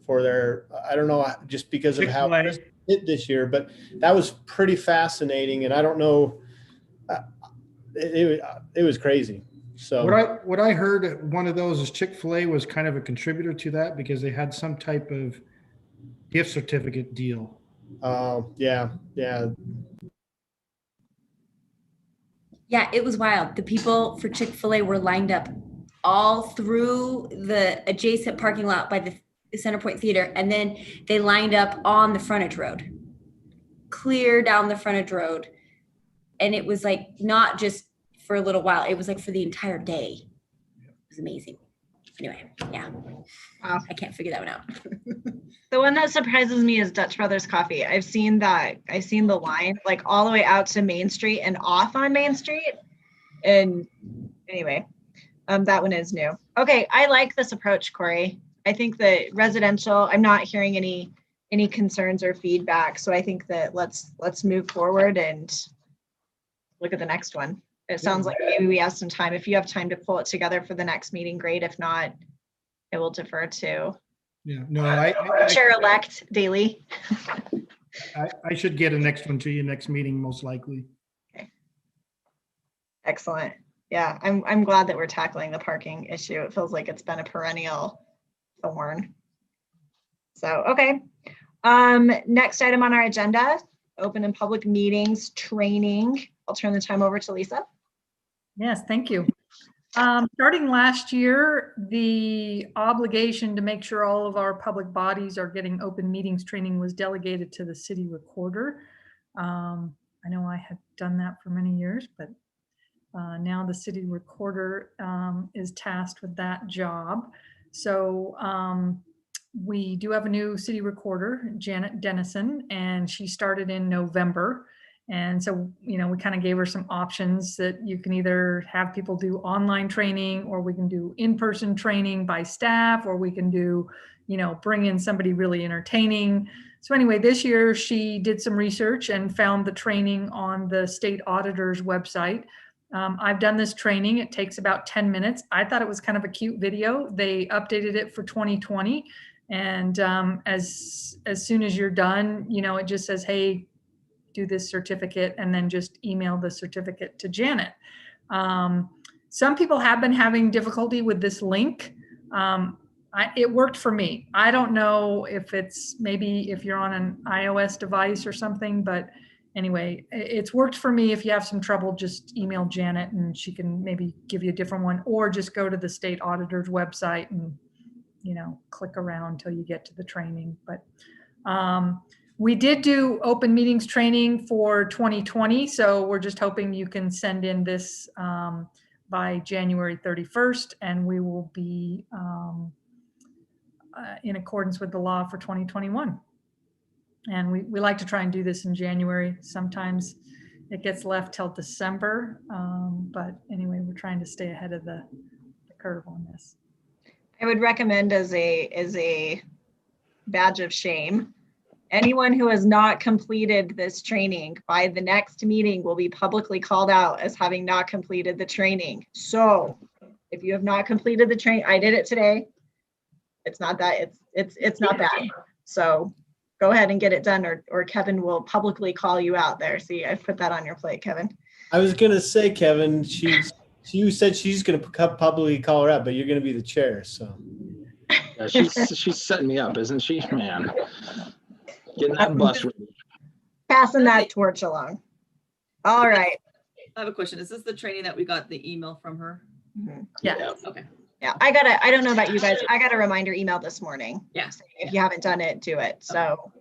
for their, I don't know, just because of how it hit this year, but that was pretty fascinating. And I don't know, it was crazy. So what I heard at one of those is Chick-fil-A was kind of a contributor to that because they had some type of gift certificate deal. Yeah. Yeah, it was wild. The people for Chick-fil-A were lined up all through the adjacent parking lot by the Centerpoint Theater, and then they lined up on the frontage road, clear down the frontage road. And it was like not just for a little while, it was like for the entire day. It was amazing. Anyway, yeah. Wow. I can't figure that one out. The one that surprises me is Dutch Brothers Coffee. I've seen the line like all the way out to Main Street and off on Main Street. And anyway, that one is new. Okay, I like this approach, Corey. I think that residential, I'm not hearing any concerns or feedback. So I think that let's move forward and look at the next one. It sounds like maybe we have some time. If you have time to pull it together for the next meeting, great. If not, I will defer to Chair-elect Daly. I should get a next one to you next meeting, most likely. Okay. Excellent. Yeah, I'm glad that we're tackling the parking issue. It feels like it's been a perennial thorn. So, okay. Next item on our agenda open and public meetings training. I'll turn the time over to Lisa. Yes, thank you. Starting last year, the obligation to make sure all of our public bodies are getting open meetings training was delegated to the city recorder. I know I had done that for many years, but now the city recorder is tasked with that job. So we do have a new city recorder, Janet Dennison, and she started in November. And so, you know, we kind of gave her some options that you can either have people do online training, or we can do in-person training by staff, or we can do, you know, bring in somebody really entertaining. So anyway, this year she did some research and found the training on the state auditor's website. I've done this training. It takes about 10 minutes. I thought it was kind of a cute video. They updated it for 2020. And as soon as you're done, you know, it just says, hey, do this certificate, and then just email the certificate to Janet. Some people have been having difficulty with this link. It worked for me. I don't know if it's maybe if you're on an iOS device or something, but anyway, it's worked for me. If you have some trouble, just email Janet and she can maybe give you a different one, or just go to the state auditor's website and, you know, click around till you get to the training. But we did do open meetings training for 2020. So we're just hoping you can send in this by January 31st, and we will be in accordance with the law for 2021. And we like to try and do this in January. Sometimes it gets left till December. But anyway, we're trying to stay ahead of the curve on this. I would recommend as a badge of shame, anyone who has not completed this training by the next meeting will be publicly called out as having not completed the training. So if you have not completed the training, I did it today. It's not that, it's not bad. So go ahead and get it done, or Kevin will publicly call you out there. See, I've put that on your plate, Kevin. I was going to say, Kevin, you said she's going to publicly call her out, but you're going to be the chair. So Yeah, she's setting me up, isn't she? Man, getting that bus ready. Passing that torch along. All right. I have a question. Is this the training that we got the email from her? Mm-hmm. Yeah. Okay. Yeah, I don't know about you guys. I got a reminder email this morning. Yeah. If you haven't done it, do it. So.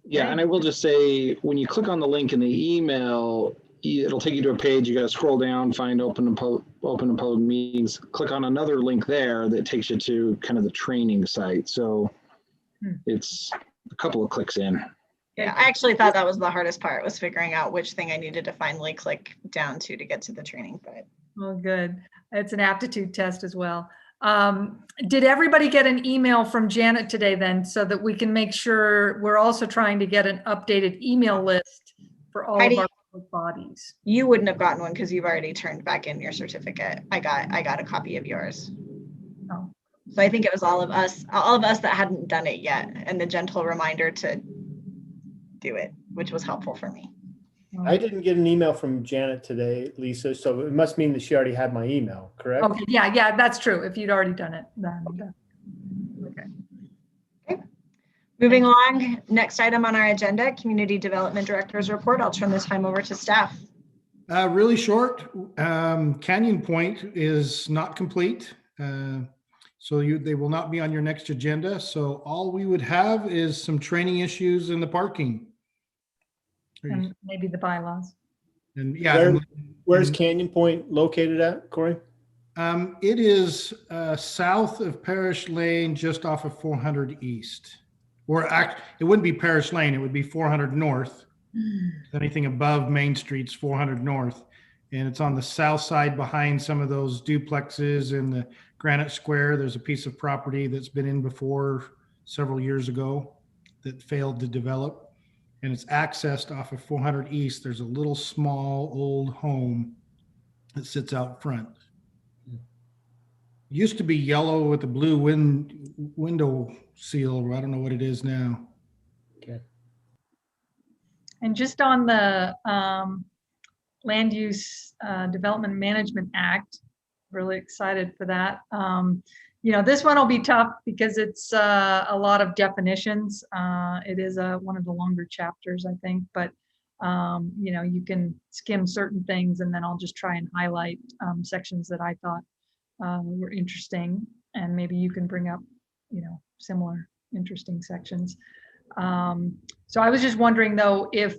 Yeah, and I will just say, when you click on the link in the email, it'll take you to a page. You got to scroll down, find open and public meetings, click on another link there that takes you to kind of the training site. So it's a couple of clicks in. Yeah, I actually thought that was the hardest part, was figuring out which thing I needed to finally click down to get to the training. But well, good. It's an aptitude test as well. Did everybody get an email from Janet today then, so that we can make sure we're also trying to get an updated email list for all of our public bodies? You wouldn't have gotten one because you've already turned back in your certificate. I got a copy of yours. Oh. So I think it was all of us that hadn't done it yet, and the gentle reminder to do it, which was helpful for me. I didn't get an email from Janet today, Lisa, so it must mean that she already had my email, correct? Okay, yeah, that's true. If you'd already done it, then Okay. Moving along, next item on our agenda, Community Development Director's report. I'll turn this time over to staff. Really short. Canyon Point is not complete. So they will not be on your next agenda. So all we would have is some training issues in the parking. and maybe the bylaws. And yeah. Where's Canyon Point located at, Corey? It is south of Parish Lane, just off of 400 East. Or it wouldn't be Parish Lane, it would be 400 North. Anything above Main Street's 400 North. And it's on the south side behind some of those duplexes in the Granite Square. There's a piece of property that's been in before several years ago that failed to develop. And it's accessed off of 400 East. There's a little small old home that sits out front. Used to be yellow with a blue window seal. I don't know what it is now. Okay. And just on the Land Use Development Management Act, really excited for that. You know, this one will be tough because it's a lot of definitions. It is one of the longer chapters, I think, but You can skim certain things, and then I'll just try and highlight sections that I thought were interesting, and maybe you can bring up, similar interesting sections. So I was just wondering though, if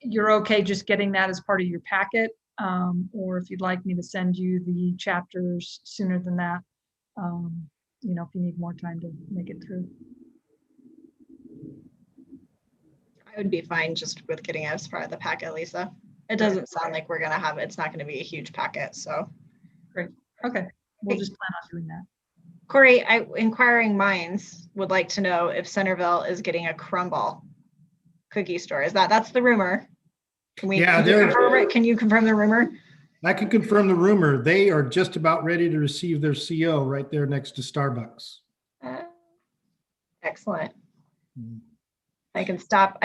you're okay just getting that as part of your packet, or if you'd like me to send you the chapters sooner than that, if you need more time to make it through. I would be fine just with getting it as part of the packet, Lisa. It doesn't sound like we're gonna have, it's not gonna be a huge packet, so. Great. Okay, we'll just plan on doing that. Corey, inquiring minds would like to know if Centerville is getting a crumble cookie store. That's the rumor. Can you confirm it? Can you confirm the rumor? I can confirm the rumor. They are just about ready to receive their CO right there next to Starbucks. Excellent. I can stop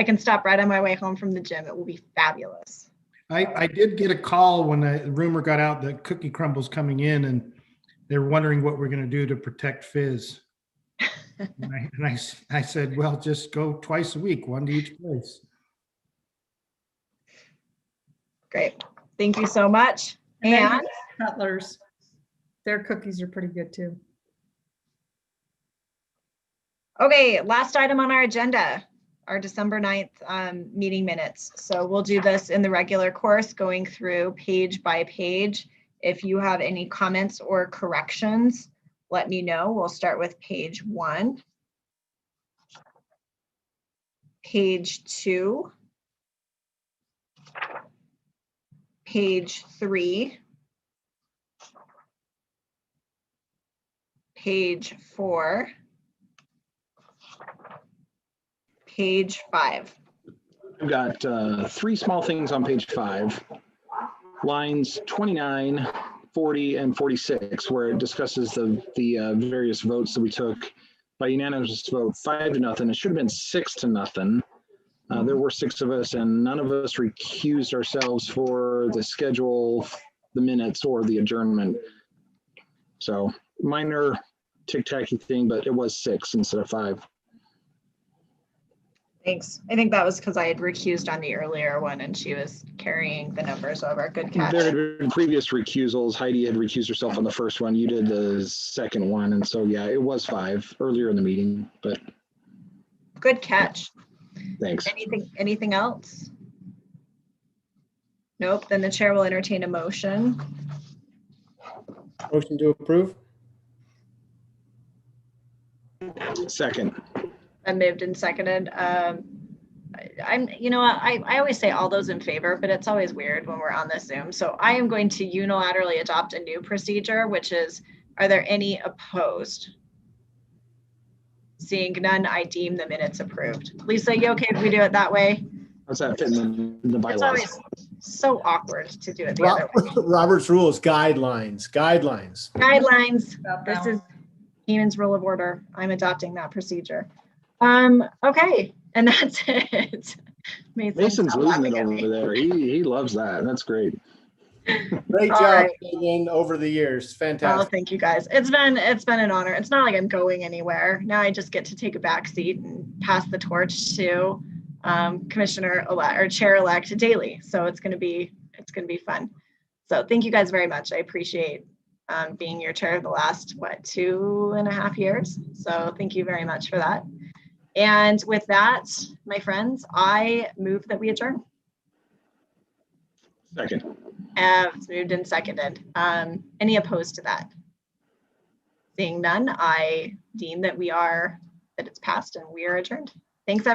right on my way home from the gym. It will be fabulous. I did get a call when the rumor got out that Cookie Crumble's coming in, and they're wondering what we're going to do to protect Fizz. and I said, well, just go twice a week, one to each place. Great. Thank you so much. And Cutler's, their cookies are pretty good too. Okay, last item on our agenda, our December 9th meeting minutes. So we'll do this in the regular course, going through page by page. If you have any comments or corrections, let me know. We'll start with page 1, page 2, page 3, page 4, page 5. I've got 3 small things on page 5. Lines 29, 40, and 46, where it discusses the various votes that we took by unanimous vote, 5-0. It should have been 6-0. There were 6 of us, and none of us recused ourselves for the schedule, the minutes, or the adjournment. So minor tic-tacky thing, but it was 6 instead of 5. Thanks. I think that was because I had recused on the earlier one and she was carrying the numbers over. Good catch. There had been previous recusals. Heidi had recused herself on the first one. You did the second one. And so, yeah, it was 5 earlier in the meeting, but. Good catch. Thanks. Anything else? Nope. Then the chair will entertain a motion. Motion to approve. Second. Moved and seconded. I always say all those in favor, but it's always weird when we're on this Zoom. So I am going to unilaterally adopt a new procedure, which is, are there any opposed? Seeing none, I deem the minutes approved. Lisa, you okay if we do it that way? How's that fit in the bylaws? It's always so awkward to do it the other way. Robert's rules, guidelines. Guidelines. This is Heman's rule of order. I'm adopting that procedure. Okay, and that's it. Mason's losing it over there. He loves that. That's great. Great job in over the years. Fantastic. Oh, thank you guys. It's been an honor. It's not like I'm going anywhere. Now I just get to take a back seat and pass the torch to Chair-elect Daly. So it's gonna be fun. So thank you guys very much. I appreciate being your chair the last 2.5 years. So thank you very much for that. And with that, my friends, I move that we adjourn. Second. It's moved and seconded. Any opposed to that? Seeing none, I deem that it's passed and we are adjourned. Thanks, everyone.